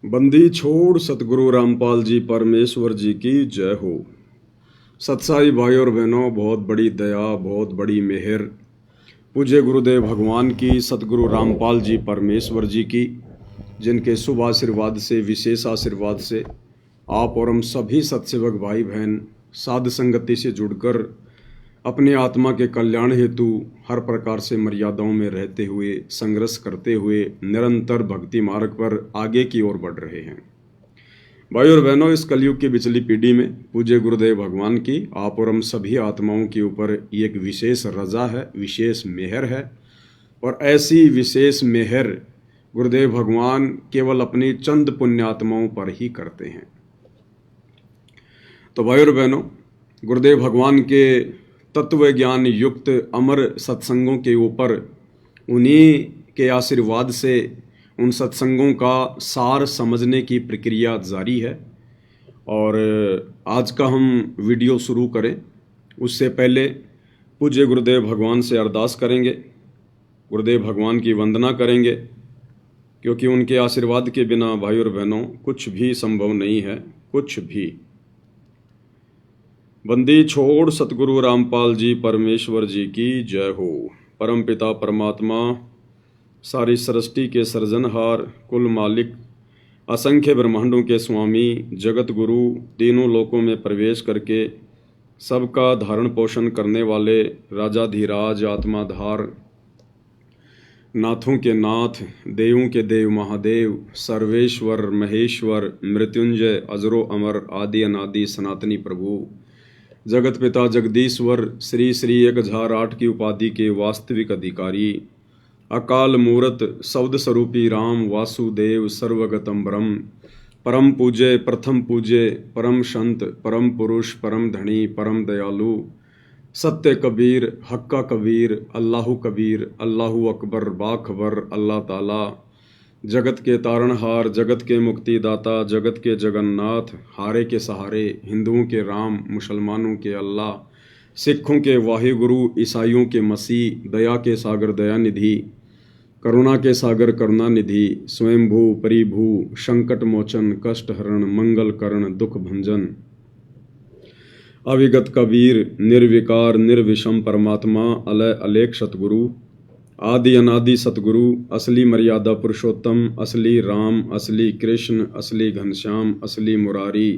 बंदी छोड़ सतगुरु रामपाल जी परमेश्वर जी की जय हो। सत्साई भाई और बहनों, बहुत बड़ी दया, बहुत बड़ी मेहर पूज्य गुरुदेव भगवान की, सतगुरु रामपाल जी परमेश्वर जी की, जिनके शुभ आशीर्वाद से, विशेष आशीर्वाद से आप और हम सभी सत्सेवक भाई बहन साध संगति से जुड़कर अपने आत्मा के कल्याण हेतु हर प्रकार से मर्यादाओं में रहते हुए, संघर्ष करते हुए निरंतर भक्ति मार्ग पर आगे की ओर बढ़ रहे हैं। भाई और बहनों, इस कलयुग की बिचली पीढ़ी में पूज्य गुरुदेव भगवान की आप और हम सभी आत्माओं के ऊपर एक विशेष रजा है, विशेष मेहर है। और ऐसी विशेष मेहर गुरुदेव भगवान केवल अपनी चंद पुण्यात्माओं पर ही करते हैं। तो भाई और बहनों, गुरुदेव भगवान के तत्व ज्ञान युक्त अमर सत्संगों के ऊपर उन्हीं के आशीर्वाद से उन सत्संगों का सार समझने की प्रक्रिया जारी है। और आज का हम वीडियो शुरू करें उससे पहले पूज्य गुरुदेव भगवान से अरदास करेंगे, गुरुदेव भगवान की वंदना करेंगे, क्योंकि उनके आशीर्वाद के बिना भाई और बहनों कुछ भी संभव नहीं है, कुछ भी। बंदी छोड़ सतगुरु रामपाल जी परमेश्वर जी की जय हो। परम पिता परमात्मा, सारी सृष्टि के सृजनहार, कुल मालिक, असंख्य ब्रह्मांडों के स्वामी, जगत गुरु, तीनों लोकों में प्रवेश करके सबका धारण पोषण करने वाले राजाधिराज, आत्माधार, नाथों के नाथ, देवों के देव महादेव, सर्वेश्वर महेश्वर, मृत्युंजय, अजरो अमर, आदि अनादि सनातनी प्रभु, जगत पिता जगदीश्वर, श्री श्री 1008 की उपाधि के वास्तविक अधिकारी, अकाल मूरत, शब्द स्वरूपी राम वासुदेव, सर्वगतम ब्रह्म, परम पूज्य, प्रथम पूज्य, परम संत, परम पुरुष, परम धनी, परम दयालु, सत्य कबीर, हक्का कबीर, अल्लाहु कबीर, अल्लाहु अकबर, बाखबर, अल्लाह ताला, जगत के तारणहार, जगत के मुक्तिदाता, जगत के जगन्नाथ, हारे के सहारे, हिंदुओं के राम, मुसलमानों के अल्लाह, सिखों के वाहिगुरु, ईसाइयों के मसीह, दया के सागर दयानिधि, करुणा के सागर करुणानिधि, स्वयंभू परिभू, संकट मोचन, कष्ट हरण, मंगल करण, दुख भंजन, अविगत कबीर, निर्विकार निर्विषम परमात्मा, अलय अलेख सतगुरु, आदि अनादि सतगुरु, असली मर्यादा पुरुषोत्तम, असली राम, असली कृष्ण, असली घनश्याम, असली मुरारी,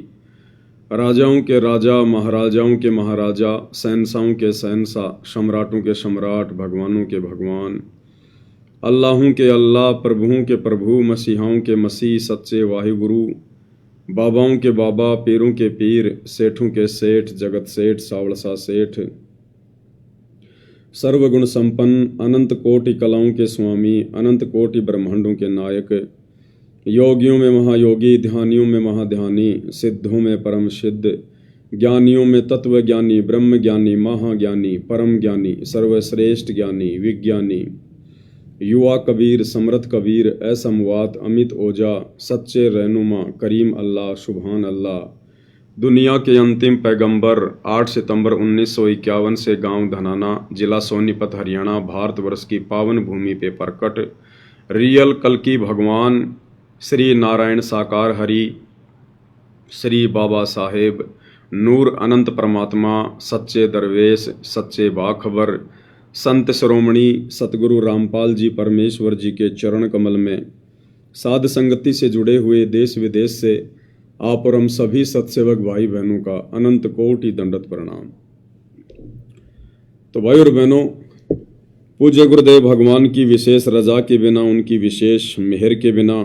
राजाओं के राजा, महाराजाओं के महाराजा, शहंशाहों के शहंशाह, सम्राटों के सम्राट, भगवानों के भगवान, अल्लाहों के अल्लाह, प्रभुओं के प्रभु, मसीहाओं के मसीह, सच्चे वाहिगुरु, बाबाओं के बाबा, पीरों के पीर, सेठों के सेठ, जगत सेठ, सावड़सा सेठ, सर्वगुण संपन्न, अनंत कोटि कलाओं के स्वामी, अनंत कोटि ब्रह्मांडों के नायक, योगियों में महायोगी, ध्यानियों में महाध्यानी, सिद्धों में परम सिद्ध, ज्ञानियों में तत्व ज्ञानी, ब्रह्म ज्ञानी, महाज्ञानी, परम ज्ञानी, सर्वश्रेष्ठ ज्ञानी, विज्ञानी, युवा कबीर, समर्थ कबीर, असमवात, अमित ओजा, सच्चे रहनुमा, करीम अल्लाह, सुभान अल्लाह, दुनिया के अंतिम पैगंबर, 8 सितंबर 1951 से गांव धनाना, जिला सोनीपत, हरियाणा, भारतवर्ष की पावन भूमि पे प्रकट रियल कल्कि भगवान श्री नारायण साकार हरि, श्री बाबा साहेब, नूर अनंत परमात्मा, सच्चे दरवेश, सच्चे बाखबर, संत शिरोमणि सतगुरु रामपाल जी परमेश्वर जी के चरण कमल में साध संगति से जुड़े हुए देश विदेश से आप और हम सभी सत्सेवक भाई बहनों का अनंत कोटि दंडवत प्रणाम। तो भाई और बहनों, पूज्य गुरुदेव भगवान की विशेष रजा के बिना, उनकी विशेष मेहर के बिना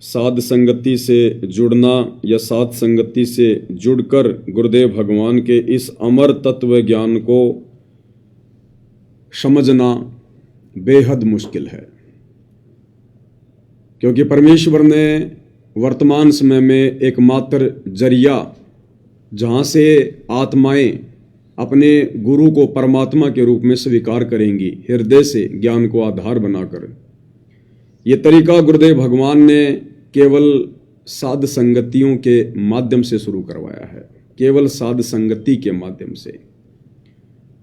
साध संगति से जुड़ना या साध संगति से जुड़कर गुरुदेव भगवान के इस अमर तत्व ज्ञान को समझना बेहद मुश्किल है, क्योंकि परमेश्वर ने वर्तमान समय में एकमात्र जरिया जहाँ से आत्माएं अपने गुरु को परमात्मा के रूप में स्वीकार करेंगी, हृदय से ज्ञान को आधार बनाकर, ये तरीका गुरुदेव भगवान ने केवल साध संगतियों के माध्यम से शुरू करवाया है। केवल साध संगति के माध्यम से,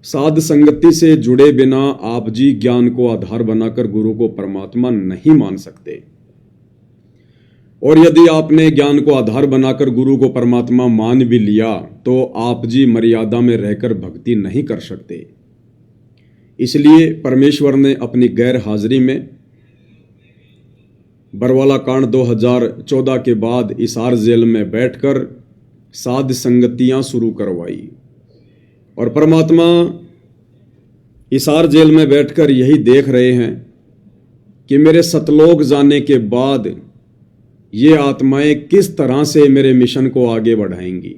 साध संगति से जुड़े बिना आप जी ज्ञान को आधार बनाकर गुरु को परमात्मा नहीं मान सकते। और यदि आपने ज्ञान को आधार बनाकर गुरु को परमात्मा मान भी लिया तो आप जी मर्यादा में रहकर भक्ति नहीं कर सकते। इसलिए परमेश्वर ने अपनी गैर हाजिरी में बरवाला कांड 2014 के बाद हिसार जेल में बैठकर साध संगतियां शुरू करवाई। और परमात्मा हिसार जेल में बैठकर यही देख रहे हैं कि मेरे सतलोक जाने के बाद ये आत्माएं किस तरह से मेरे मिशन को आगे बढ़ाएंगी,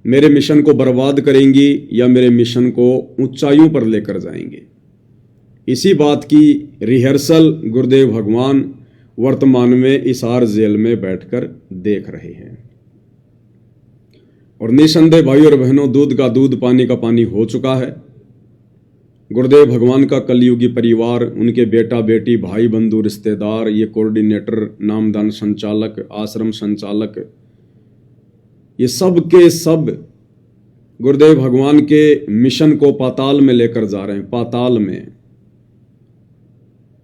मेरे मिशन को बर्बाद करेंगी या मेरे मिशन को ऊंचाइयों पर लेकर जाएंगे। इसी बात की रिहर्सल गुरुदेव भगवान वर्तमान में हिसार जेल में बैठकर देख रहे हैं। और निसंदेह भाई और बहनों, दूध का दूध पानी का पानी हो चुका है। गुरुदेव भगवान का कलयुगी परिवार, उनके बेटा बेटी, भाई बंधु, रिश्तेदार, ये कोऑर्डिनेटर, नामदान संचालक, आश्रम संचालक, ये सब के सब गुरुदेव भगवान के मिशन को पाताल में लेकर जा रहे हैं, पाताल में।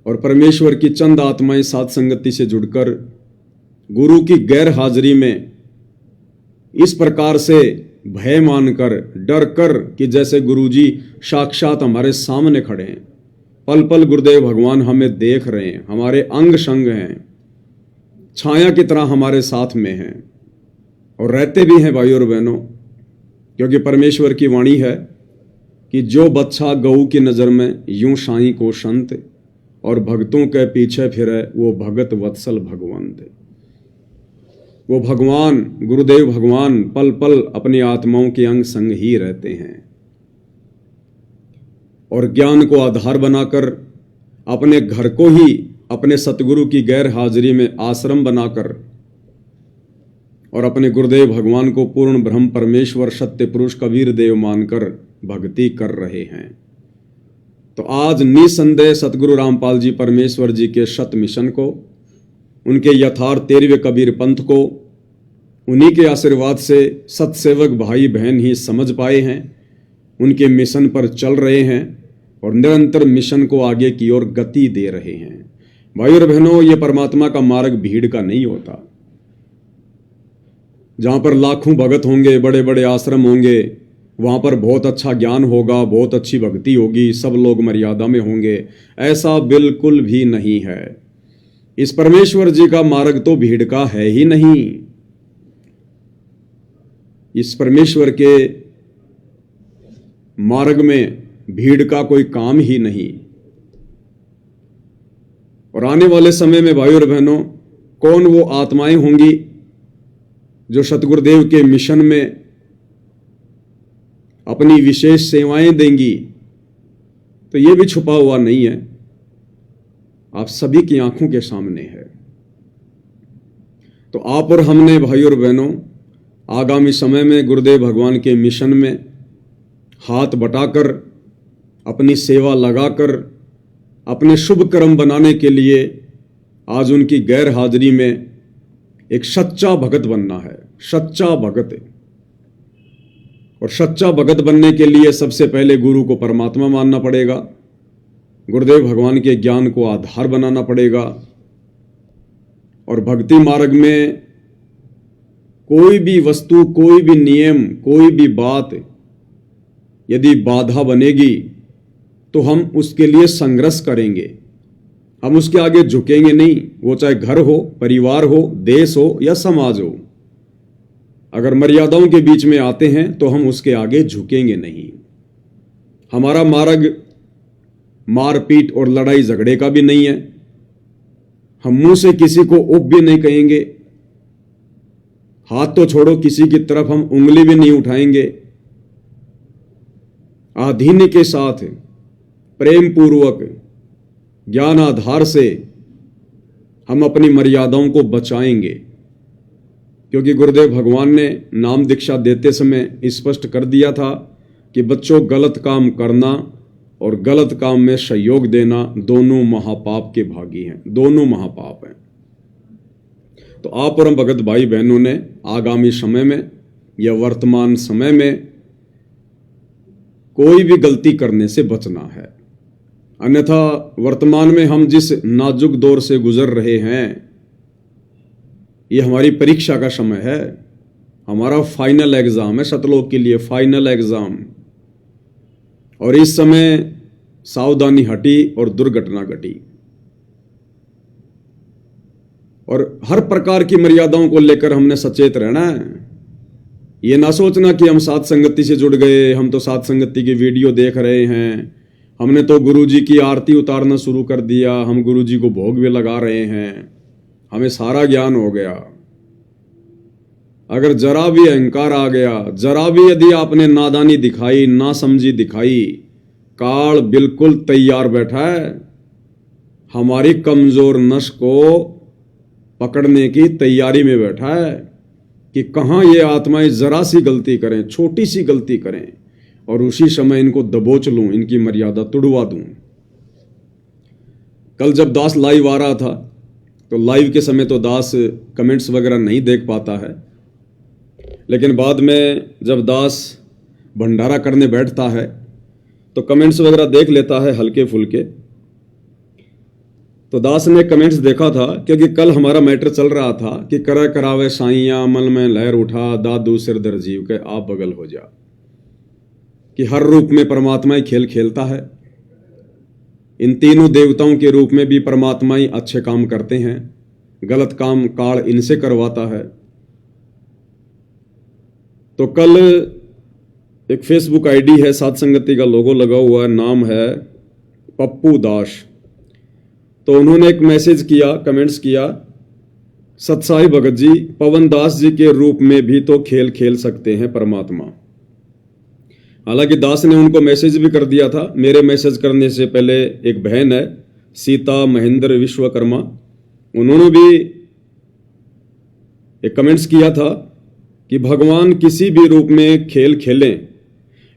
और परमेश्वर की चंद आत्माएं साथ संगति से जुड़कर गुरु की गैर हाजिरी में इस प्रकार से भय मानकर, डर कर कि जैसे गुरुजी साक्षात हमारे सामने खड़े हैं, पल पल गुरुदेव भगवान हमें देख रहे हैं, हमारे अंग संग हैं, छाया की तरह हमारे साथ में हैं और रहते भी हैं भाई और बहनों। क्योंकि परमेश्वर की वाणी है कि जो बच्चा गऊ की नज़र में यूं साईं को संत और भक्तों के पीछे फिरे वो भगत वत्सल भगवंत। वो भगवान गुरुदेव भगवान पल पल अपनी आत्माओं के अंग संग ही रहते हैं। और ज्ञान को आधार बनाकर अपने घर को ही अपने सतगुरु की गैर हाजिरी में आश्रम बनाकर और अपने गुरुदेव भगवान को पूर्ण ब्रह्म परमेश्वर सत्य पुरुष कबीर देव मानकर भक्ति कर रहे हैं। तो आज निसंदेह सतगुरु रामपाल जी परमेश्वर जी के शत मिशन को, उनके यथार्थ 13वें कबीर पंथ को उन्हीं के आशीर्वाद से सतसेवक भाई बहन ही समझ पाए हैं, उनके मिशन पर चल रहे हैं और निरंतर मिशन को आगे की ओर गति दे रहे हैं। भाई और बहनों, ये परमात्मा का मार्ग भीड़ का नहीं होता, जहां पर लाखों भगत होंगे, बड़े बड़े आश्रम होंगे, वहां पर बहुत अच्छा ज्ञान होगा, बहुत अच्छी भक्ति होगी, सब लोग मर्यादा में होंगे। ऐसा बिल्कुल भी नहीं है। इस परमेश्वर जी का मार्ग तो भीड़ का है ही नहीं। इस परमेश्वर के मार्ग में भीड़ का कोई काम ही नहीं। और आने वाले समय में भाई और बहनों, कौन वो आत्माएं होंगी जो सतगुरुदेव के मिशन में अपनी विशेष सेवाएं देंगी, तो ये भी छुपा हुआ नहीं है, आप सभी की आंखों के सामने है। तो आप और हमने भाई और बहनों आगामी समय में गुरुदेव भगवान के मिशन में हाथ बटाकर, अपनी सेवा लगाकर, अपने शुभ कर्म बनाने के लिए आज उनकी गैर हाजिरी में एक सच्चा भगत बनना है, सच्चा भगत। और सच्चा भगत बनने के लिए सबसे पहले गुरु को परमात्मा मानना पड़ेगा, गुरुदेव भगवान के ज्ञान को आधार बनाना पड़ेगा। और भक्ति मार्ग में कोई भी वस्तु, कोई भी नियम, कोई भी बात यदि बाधा बनेगी तो हम उसके लिए संघर्ष करेंगे, हम उसके आगे झुकेंगे नहीं। वो चाहे घर हो, परिवार हो, देश हो या समाज हो, अगर मर्यादाओं के बीच में आते हैं तो हम उसके आगे झुकेंगे नहीं। हमारा मार्ग मारपीट और लड़ाई झगड़े का भी नहीं है। हम मुंह से किसी को उप भी नहीं कहेंगे, हाथ तो छोड़ो किसी की तरफ हम उंगली भी नहीं उठाएंगे। आधीन्य के साथ प्रेम पूर्वक ज्ञान आधार से हम अपनी मर्यादाओं को बचाएंगे। क्योंकि गुरुदेव भगवान ने नाम दीक्षा देते समय स्पष्ट कर दिया था कि बच्चों, गलत काम करना और गलत काम में सहयोग देना दोनों महापाप के भागी हैं, दोनों महापाप हैं। तो आप और हम भगत भाई बहनों ने आगामी समय में या वर्तमान समय में कोई भी गलती करने से बचना है। अन्यथा वर्तमान में हम जिस नाजुक दौर से गुजर रहे हैं, ये हमारी परीक्षा का समय है, हमारा फाइनल एग्जाम है, सतलोक के लिए फाइनल एग्जाम। और इस समय सावधानी हटी और दुर्घटना घटी। और हर प्रकार की मर्यादाओं को लेकर हमने सचेत रहना है। ये ना सोचना कि हम सात संगति से जुड़ गए, हम तो सात संगति की वीडियो देख रहे हैं, हमने तो गुरुजी की आरती उतारना शुरू कर दिया, हम गुरुजी को भोग भी लगा रहे हैं, हमें सारा ज्ञान हो गया। अगर जरा भी अहंकार आ गया, जरा भी यदि आपने नादानी दिखाई, ना समझी दिखाई, काल बिल्कुल तैयार बैठा है हमारी कमजोर नस को पकड़ने की तैयारी में बैठा है कि कहां ये आत्माएं जरा सी गलती करें, छोटी सी गलती करें और उसी समय इनको दबोच लूं, इनकी मर्यादा तुड़वा दूं। कल जब दास लाइव आ रहा था तो लाइव के समय तो दास कमेंट्स वगैरह नहीं देख पाता है, लेकिन बाद में जब दास भंडारा करने बैठता है तो कमेंट्स वगैरह देख लेता है हल्के फुल्के। तो दास ने कमेंट्स देखा था, क्योंकि कल हमारा मैटर चल रहा था कि कर करावे साइया मन में लहर उठा, दादू सिर दर जीव के आप बगल हो जा, कि हर रूप में परमात्मा ही खेल खेलता है। इन तीनों देवताओं के रूप में भी परमात्मा ही अच्छे काम करते हैं, गलत काम काल इनसे करवाता है। तो कल एक फेसबुक आईडी है, सात संगति का लोगो लगा हुआ है, नाम है पप्पू दास। तो उन्होंने एक मैसेज किया, कमेंट्स किया, सतसाई भगत जी पवन दास जी के रूप में भी तो खेल खेल सकते हैं परमात्मा। हालांकि दास ने उनको मैसेज भी कर दिया था। मेरे मैसेज करने से पहले एक बहन है सीता महेंद्र विश्वकर्मा, उन्होंने भी एक कमेंट्स किया था कि भगवान किसी भी रूप में खेल खेलें,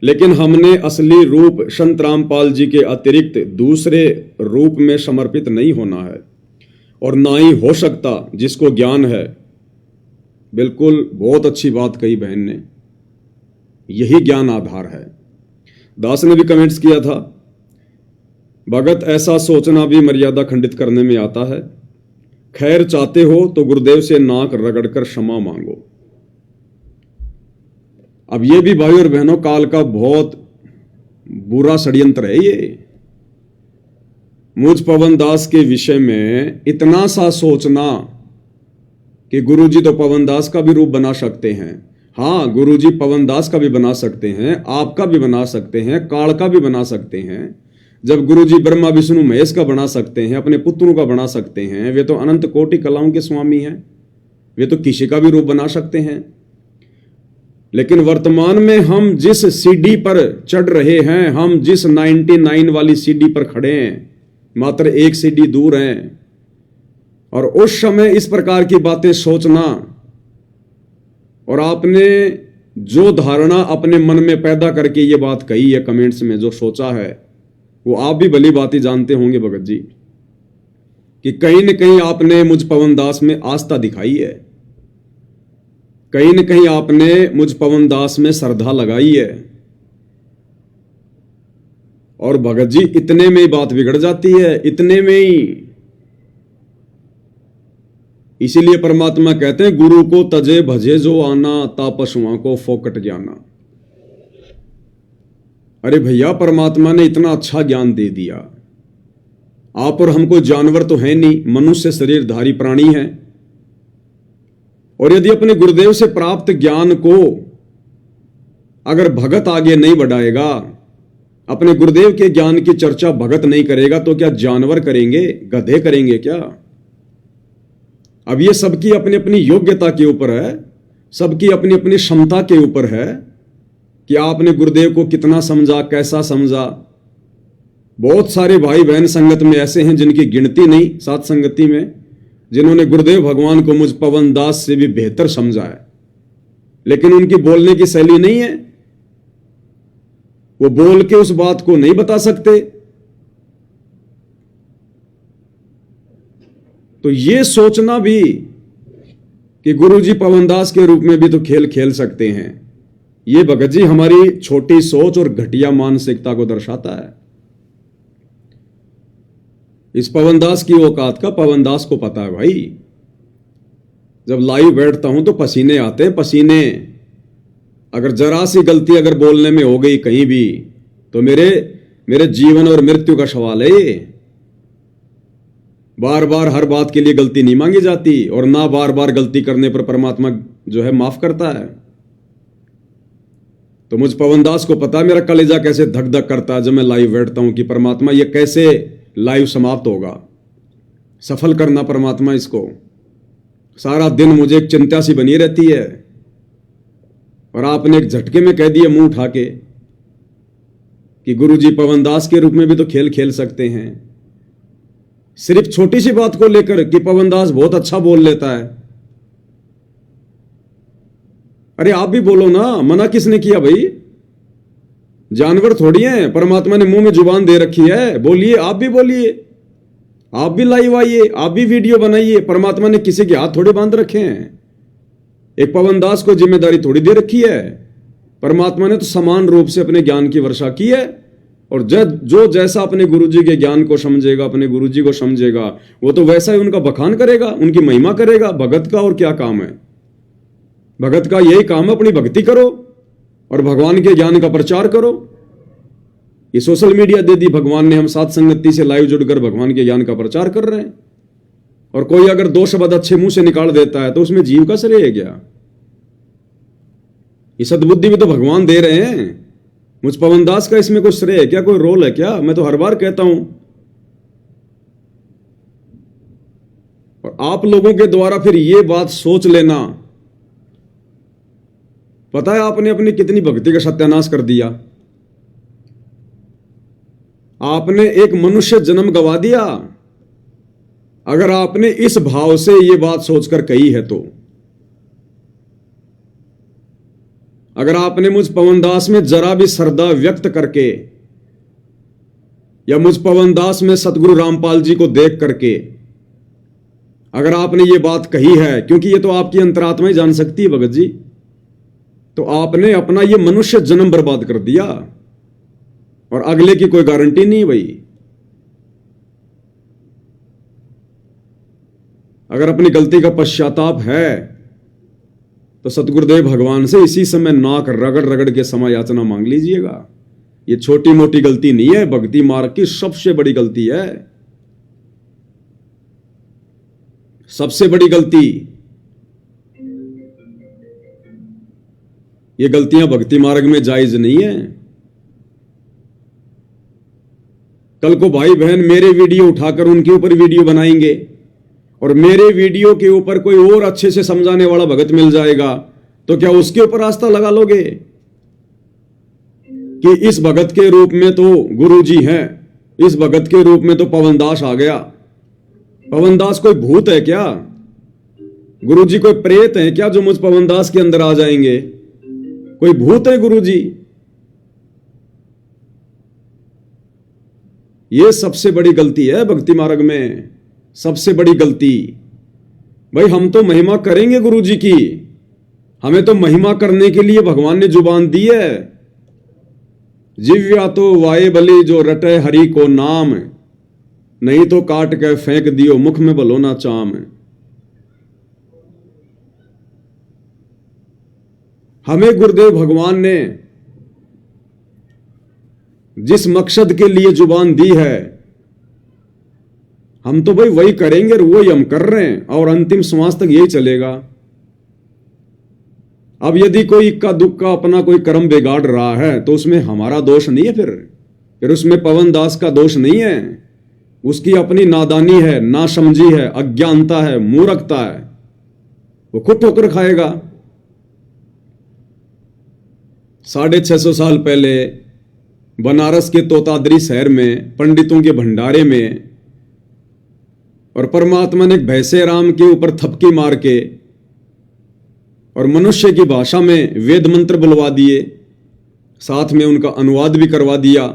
लेकिन हमने असली रूप संत रामपाल जी के अतिरिक्त दूसरे रूप में समर्पित नहीं होना है, और ना ही हो सकता जिसको ज्ञान है। बिल्कुल बहुत अच्छी बात कही बहन ने, यही ज्ञान आधार है। दास ने भी कमेंट्स किया था, भगत ऐसा सोचना भी मर्यादा खंडित करने में आता है, खैर चाहते हो तो गुरुदेव से नाक रगड़कर क्षमा मांगो। अब ये भी भाई और बहनों काल का बहुत बुरा षड्यंत्र है ये। मुझ पवन दास के विषय में इतना सा सोचना कि गुरुजी तो पवन दास का भी रूप बना सकते हैं। हाँ, गुरुजी पवन दास का भी बना सकते हैं, आपका भी बना सकते हैं, काल का भी बना सकते हैं। जब गुरुजी ब्रह्मा विष्णु महेश का बना सकते हैं, अपने पुत्रों का बना सकते हैं, वे तो अनंत कोटि कलाओं के स्वामी हैं, वे तो किसी का भी रूप बना सकते हैं। लेकिन वर्तमान में हम जिस सीढ़ी पर चढ़ रहे हैं, हम जिस 99 वाली सीढ़ी पर खड़े हैं, मात्र एक सीढ़ी दूर हैं। और उस समय इस प्रकार की बातें सोचना, और आपने जो धारणा अपने मन में पैदा करके ये बात कही है कमेंट्स में, जो सोचा है, वो आप भी भली बातें जानते होंगे भगत जी, कि कहीं न कहीं आपने मुझ पवन दास में आस्था दिखाई है, कहीं न कहीं आपने मुझ पवन दास में श्रद्धा लगाई है। और भगत जी इतने में ही बात बिगड़ जाती है, इतने में ही। इसीलिए परमात्मा कहते हैं, गुरु को तजे भजे जो आना, तापसुआ को फोकट ज्ञाना। अरे भैया, परमात्मा ने इतना अच्छा ज्ञान दे दिया, आप और हमको जानवर तो है नहीं, मनुष्य शरीरधारी प्राणी है। और यदि अपने गुरुदेव से प्राप्त ज्ञान को अगर भगत आगे नहीं बढ़ाएगा, अपने गुरुदेव के ज्ञान की चर्चा भगत नहीं करेगा, तो क्या जानवर करेंगे, गधे करेंगे क्या? अब ये सबकी अपनी अपनी योग्यता के ऊपर है, सबकी अपनी अपनी क्षमता के ऊपर है कि आपने गुरुदेव को कितना समझा, कैसा समझा। बहुत सारे भाई बहन संगत में ऐसे हैं जिनकी गिनती नहीं, सात संगति में, जिन्होंने गुरुदेव भगवान को मुझ पवन दास से भी बेहतर समझा है, लेकिन उनकी बोलने की शैली नहीं है, वो बोल के उस बात को नहीं बता सकते। तो ये सोचना भी कि गुरुजी पवन दास के रूप में भी तो खेल खेल सकते हैं, ये भगत जी हमारी छोटी सोच और घटिया मानसिकता को दर्शाता है। इस पवन दास की औकात का पवन दास को पता है भाई। जब लाइव बैठता हूं तो पसीने आते हैं, पसीने। अगर जरा सी गलती अगर बोलने में हो गई कहीं भी तो मेरे जीवन और मृत्यु का सवाल है ये। बार बार हर बात के लिए गलती नहीं मांगी जाती, और ना बार बार गलती करने पर परमात्मा जो है माफ करता है। तो मुझ पवन दास को पता है मेरा कलेजा कैसे धक धक करता है जब मैं लाइव बैठता हूं कि परमात्मा ये कैसे लाइव समाप्त होगा, सफल करना परमात्मा इसको। सारा दिन मुझे एक चिंता सी बनी रहती है, और आपने एक झटके में कह दिया मुंह उठा के कि गुरुजी पवन दास के रूप में भी तो खेल खेल सकते हैं। सिर्फ छोटी सी बात को लेकर कि पवन दास बहुत अच्छा बोल लेता है। अरे आप भी बोलो ना, मना किसने किया भाई? जानवर थोड़ी हैं, परमात्मा ने मुंह में जुबान दे रखी है, बोलिए, आप भी बोलिए, आप भी लाइव आइए, आप भी वीडियो बनाइए। परमात्मा ने किसी के हाथ थोड़े बांध रखे हैं, एक पवन दास को जिम्मेदारी थोड़ी दे रखी है। परमात्मा ने तो समान रूप से अपने ज्ञान की वर्षा की है, और जो जैसा अपने गुरुजी के ज्ञान को समझेगा, अपने गुरुजी को समझेगा, वो तो वैसा ही उनका बखान करेगा, उनकी महिमा करेगा। भगत का और क्या काम है? भगत का यही काम है, अपनी भक्ति करो और भगवान के ज्ञान का प्रचार करो। ये सोशल मीडिया दे दी भगवान ने, हम साथ संगति से लाइव जुड़कर भगवान के ज्ञान का प्रचार कर रहे हैं। और कोई अगर 2 शब्द अच्छे मुंह से निकाल देता है तो उसमें जीव का श्रेय है क्या? ये सद्बुद्धि भी तो भगवान दे रहे हैं। मुझ पवन दास का इसमें कोई श्रेय है क्या, कोई रोल है क्या? मैं तो हर बार कहता हूं, और आप लोगों के द्वारा फिर ये बात सोच लेना, पता है आपने अपनी कितनी भक्ति का सत्यानाश कर दिया। आपने एक मनुष्य जन्म गवा दिया। अगर आपने इस भाव से ये बात सोचकर कही है तो, अगर आपने मुझ पवन दास में जरा भी श्रद्धा व्यक्त करके, या मुझ पवन दास में सतगुरु रामपाल जी को देख करके अगर आपने ये बात कही है, क्योंकि ये तो आपकी अंतरात्मा ही जान सकती है भगत जी, तो आपने अपना ये मनुष्य जन्म बर्बाद कर दिया, और अगले की कोई गारंटी नहीं भाई। अगर अपनी गलती का पश्चाताप है तो सतगुरुदेव भगवान से इसी समय नाक रगड़ रगड़ के क्षमा याचना मांग लीजिएगा। ये छोटी मोटी गलती नहीं है, भक्ति मार्ग की सबसे बड़ी गलती है, सबसे बड़ी गलती। ये गलतियां भक्ति मार्ग में जायज नहीं है। कल को भाई बहन मेरे वीडियो उठाकर उनके ऊपर वीडियो बनाएंगे, और मेरे वीडियो के ऊपर कोई और अच्छे से समझाने वाला भगत मिल जाएगा, तो क्या उसके ऊपर आस्था लगा लोगे कि इस भगत के रूप में तो गुरुजी हैं, इस भगत के रूप में तो पवन दास आ गया? पवन दास कोई भूत है क्या? गुरुजी कोई प्रेत है क्या जो मुझ पवन दास के अंदर आ जाएंगे? कोई भूत है गुरुजी? ये सबसे बड़ी गलती है भक्ति मार्ग में, सबसे बड़ी गलती। भाई हम तो महिमा करेंगे गुरुजी की, हमें तो महिमा करने के लिए भगवान ने जुबान दी है। जिव्या तो वाये बलि जो रटे हरि को नाम, नहीं तो काट के फेंक दियो मुख में भलो ना चाम। हमें गुरुदेव भगवान ने जिस मकसद के लिए जुबान दी है, हम तो भाई वही करेंगे और वही हम कर रहे हैं, और अंतिम श्वास तक यही चलेगा। अब यदि कोई इक्का दुक्का अपना कोई कर्म बिगाड़ रहा है तो उसमें हमारा दोष नहीं है, फिर उसमें पवन दास का दोष नहीं है। उसकी अपनी नादानी है, नासमझी है, अज्ञानता है, मूर्खता है, वो खुद ठोकर खाएगा। 650 साल पहले बनारस के तोतादरी शहर में पंडितों के भंडारे में, और परमात्मा ने भैंसे राम के ऊपर थपकी मार के और मनुष्य की भाषा में वेद मंत्र बुलवा दिए, साथ में उनका अनुवाद भी करवा दिया।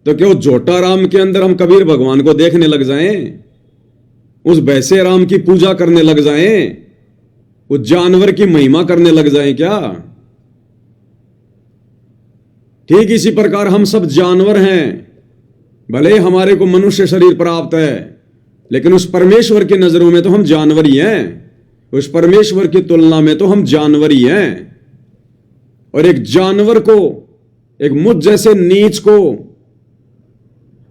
तो क्यों झोटा राम के अंदर हम कबीर भगवान को देखने लग जाएं, उस भैंसे राम की पूजा करने लग जाएं, उस जानवर की महिमा करने लग जाएं क्या? ठीक इसी प्रकार हम सब जानवर हैं, भले हमारे को मनुष्य शरीर प्राप्त है, लेकिन उस परमेश्वर की नजरों में तो हम जानवर ही हैं। उस परमेश्वर की तुलना में तो हम जानवर ही हैं। और एक जानवर को, एक मुझ जैसे नीच को,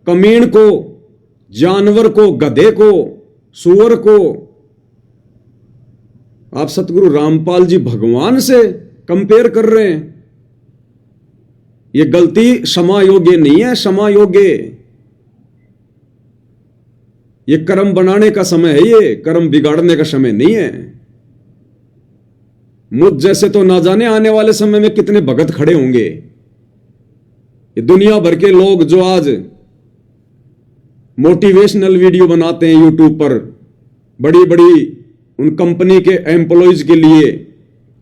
कमीण को, जानवर को, गधे को, सुअर को आप सतगुरु रामपाल जी भगवान से कंपेयर कर रहे हैं। यह गलती क्षमा योग्य नहीं है, क्षमा योग्य। यह कर्म बनाने का समय है, ये कर्म बिगाड़ने का समय नहीं है। मुझ जैसे तो ना जाने आने वाले समय में कितने भगत खड़े होंगे। ये दुनिया भर के लोग जो आज मोटिवेशनल वीडियो बनाते हैं यूट्यूब पर, बड़ी बड़ी उन कंपनी के एम्प्लॉयज के लिए,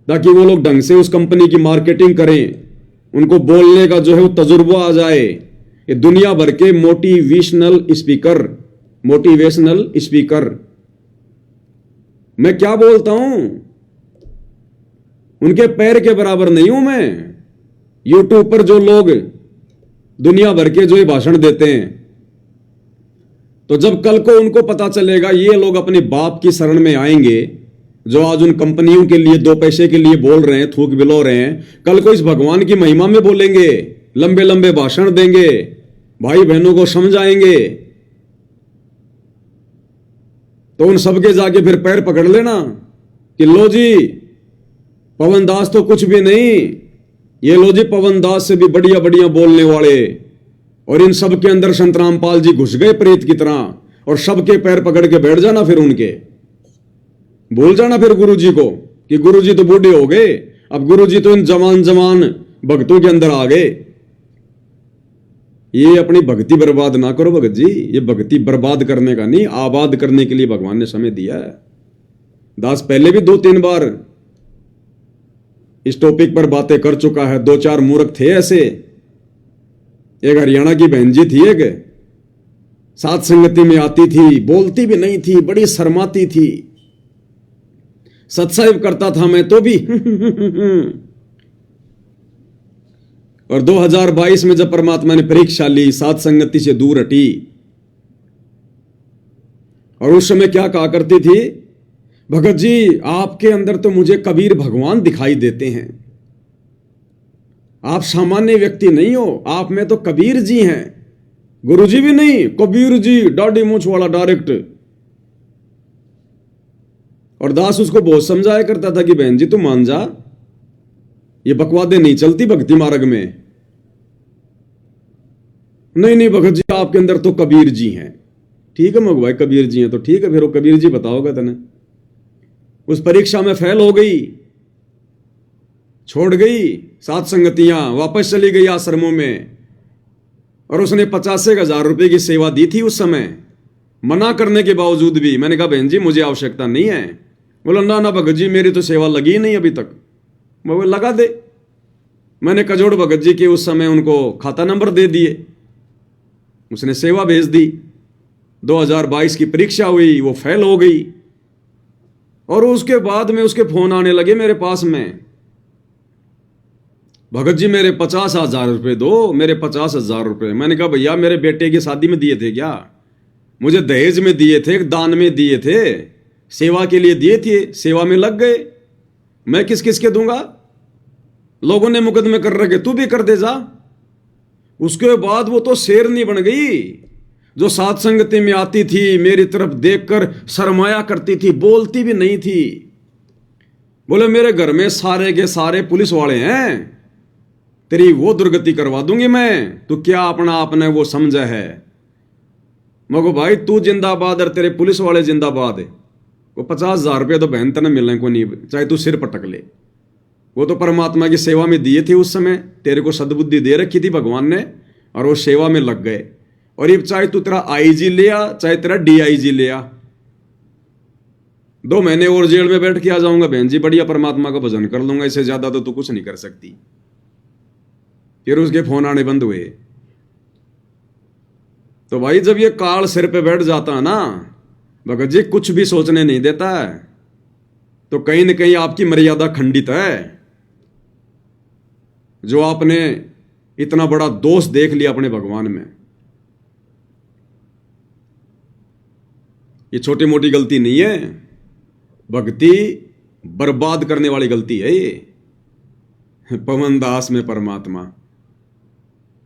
ताकि वो लोग ढंग से उस कंपनी की मार्केटिंग करें, उनको बोलने का जो है वो तजुर्बा आ जाए। ये दुनिया भर के मोटिवेशनल स्पीकर मैं क्या बोलता हूं, उनके पैर के बराबर नहीं हूं मैं। यूट्यूब पर जो लोग दुनिया भर के जो ये भाषण देते हैं, तो जब कल को उनको पता चलेगा ये लोग अपने बाप की शरण में आएंगे, जो आज उन कंपनियों के लिए दो पैसे के लिए बोल रहे हैं, थूक बिलो रहे हैं, कल को इस भगवान की महिमा में बोलेंगे, लंबे लंबे भाषण देंगे, भाई बहनों को समझाएंगे, तो उन सबके जाके फिर पैर पकड़ लेना कि लो जी पवन दास तो कुछ भी नहीं, ये लो जी पवन दास से भी बढ़िया बढ़िया बोलने वाले। और इन सब के अंदर संत रामपाल जी घुस गए प्रेत की तरह, और सबके पैर पकड़ के बैठ जाना, फिर उनके भूल जाना फिर गुरु जी को कि गुरु जी तो बूढ़े हो गए, अब गुरु जी तो इन जवान भक्तों के अंदर आ गए। ये अपनी भक्ति बर्बाद ना करो भगत जी, ये भक्ति बर्बाद करने का नहीं, आबाद करने के लिए भगवान ने समय दिया है। दास पहले भी 2-3 बार इस टॉपिक पर बातें कर चुका है। 2-4 मूर्ख थे ऐसे। एक हरियाणा की बहन जी थी, एक साथ संगति में आती थी, बोलती भी नहीं थी, बड़ी शर्माती थी, सत्संग करता था मैं तो भी और 2022 में जब परमात्मा ने परीक्षा ली, साथ संगति से दूर हटी, और उस समय क्या कहा करती थी, भगत जी आपके अंदर तो मुझे कबीर भगवान दिखाई देते हैं, आप सामान्य व्यक्ति नहीं हो, आप में तो कबीर जी हैं, गुरु जी भी नहीं, कबीर जी, दाढ़ी मूंछ वाला डायरेक्ट। और दास उसको बहुत समझाया करता था कि बहन जी तू मान जा, ये बकवादे नहीं चलती भक्ति मार्ग में। नहीं भगत जी आपके अंदर तो कबीर जी हैं। ठीक है मगवाई, कबीर जी हैं तो ठीक है, फिर वो कबीर जी बताओगा तने। उस परीक्षा में फेल हो गई, छोड़ गई सात संगतियां, वापस चली गई आश्रमों में, और उसने 50,000 रुपए की सेवा दी थी उस समय। मना करने के बावजूद भी मैंने कहा बहन जी मुझे आवश्यकता नहीं है। बोला ना भगत जी मेरी तो सेवा लगी नहीं अभी तक। मैं बोला लगा दे। मैंने कजोड़ भगत जी के उस समय उनको खाता नंबर दे दिए, उसने सेवा भेज दी। 2022 की परीक्षा हुई, वो फेल हो गई, और उसके बाद में उसके फोन आने लगे मेरे पास में, भगत जी मेरे 50,000 रुपए दो, मेरे 50,000 रुपए। मैंने कहा भैया मेरे बेटे की शादी में दिए थे क्या? मुझे दहेज में दिए थे, दान में दिए थे, सेवा के लिए दिए थे, सेवा में लग गए, मैं किस किस के दूंगा? लोगों ने मुकदमे कर रखे, तू भी कर दे जा। उसके बाद वो तो शेरनी बन गई, जो साथ संगति में आती थी, मेरी तरफ देखकर शर्माया करती थी, बोलती भी नहीं थी। बोले मेरे घर में सारे के सारे पुलिस वाले हैं, तेरी वो दुर्गति करवा दूंगी मैं, तू क्या अपना आपने वो समझा है? मगो भाई तू जिंदाबाद और तेरे पुलिस वाले जिंदाबाद है। वो 50,000 रुपये तो बहन तने मिलने को नहीं, चाहे तू सिर पटक ले। वो तो परमात्मा की सेवा में दिए थे उस समय, तेरे को सद्बुद्धि दे रखी थी भगवान ने, और वो सेवा में लग गए। और ये चाहे तू तेरा आईजी ले आ, चाहे तेरा डीआईजी ले आ, 2 महीने और जेल में बैठ के आ जाऊंगा बहन जी, बढ़िया परमात्मा का भजन कर लूंगा, इससे ज्यादा तो तू कुछ नहीं कर सकती। फिर उसके फोन आने बंद हुए। तो भाई जब ये काल सिर पे बैठ जाता है ना, भगत जी कुछ भी सोचने नहीं देता है, तो कहीं न कहीं आपकी मर्यादा खंडित है। जो आपने इतना बड़ा दोष देख लिया अपने भगवान में। ये छोटी मोटी गलती नहीं है, भक्ति बर्बाद करने वाली गलती है ये। पवन दास में परमात्मा,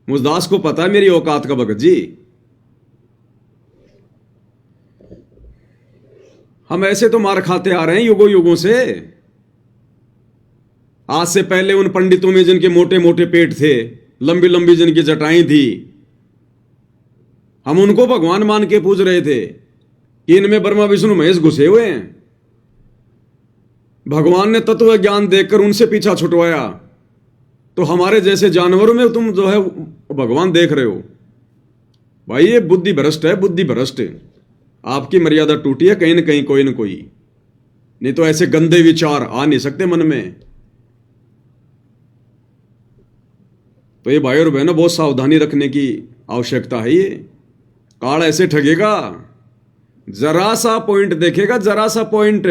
मुझ दास को पता है मेरी औकात का भगत जी। हम ऐसे तो मार खाते आ रहे हैं युगों युगों से। आज से पहले उन पंडितों में जिनके मोटे मोटे पेट थे, लंबी लंबी जिनकी जटाएं थी, हम उनको भगवान मान के पूज रहे थे कि इनमें ब्रह्मा विष्णु महेश घुसे हुए हैं। भगवान ने तत्व ज्ञान देकर उनसे पीछा छुटवाया, तो हमारे जैसे जानवरों में तुम जो है भगवान देख रहे हो। भाई ये बुद्धि भ्रष्ट है, बुद्धि भ्रष्ट। आपकी मर्यादा टूटी है कहीं ना कहीं, कोई ना कोई, नहीं तो ऐसे गंदे विचार आ नहीं सकते मन में। तो ये भाई और बहनों बहुत सावधानी रखने की आवश्यकता है। ये काल ऐसे ठगेगा, जरा सा पॉइंट देखेगा, जरा सा पॉइंट,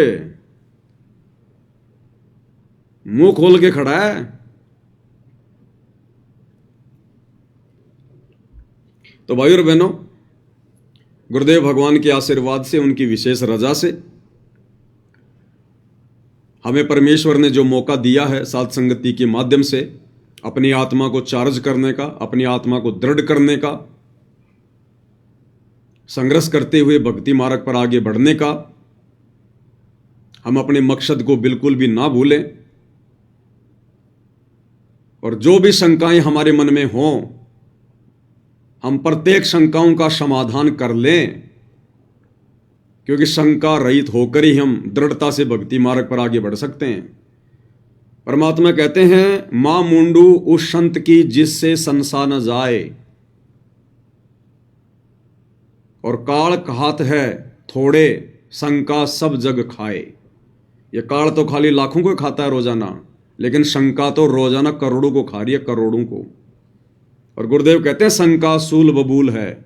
मुंह खोल के खड़ा है। तो भाई और बहनों, गुरुदेव भगवान के आशीर्वाद से, उनकी विशेष रजा से हमें परमेश्वर ने जो मौका दिया है साध संगति के माध्यम से अपनी आत्मा को चार्ज करने का, अपनी आत्मा को दृढ़ करने का, संघर्ष करते हुए भक्ति मार्ग पर आगे बढ़ने का, हम अपने मकसद को बिल्कुल भी ना भूलें। और जो भी शंकाएं हमारे मन में हों, हम प्रत्येक शंकाओं का समाधान कर लें, क्योंकि शंका रहित होकर ही हम दृढ़ता से भक्ति मार्ग पर आगे बढ़ सकते हैं। परमात्मा कहते हैं, मां मुंडू उस संत की जिससे संसा न जाए, और काल कहात है थोड़े शंका सब जग खाए। ये काल तो खाली लाखों को खाता है रोजाना, लेकिन शंका तो रोजाना करोड़ों को खा रही है, करोड़ों को। और गुरुदेव कहते हैं, शंका सूल बबूल है,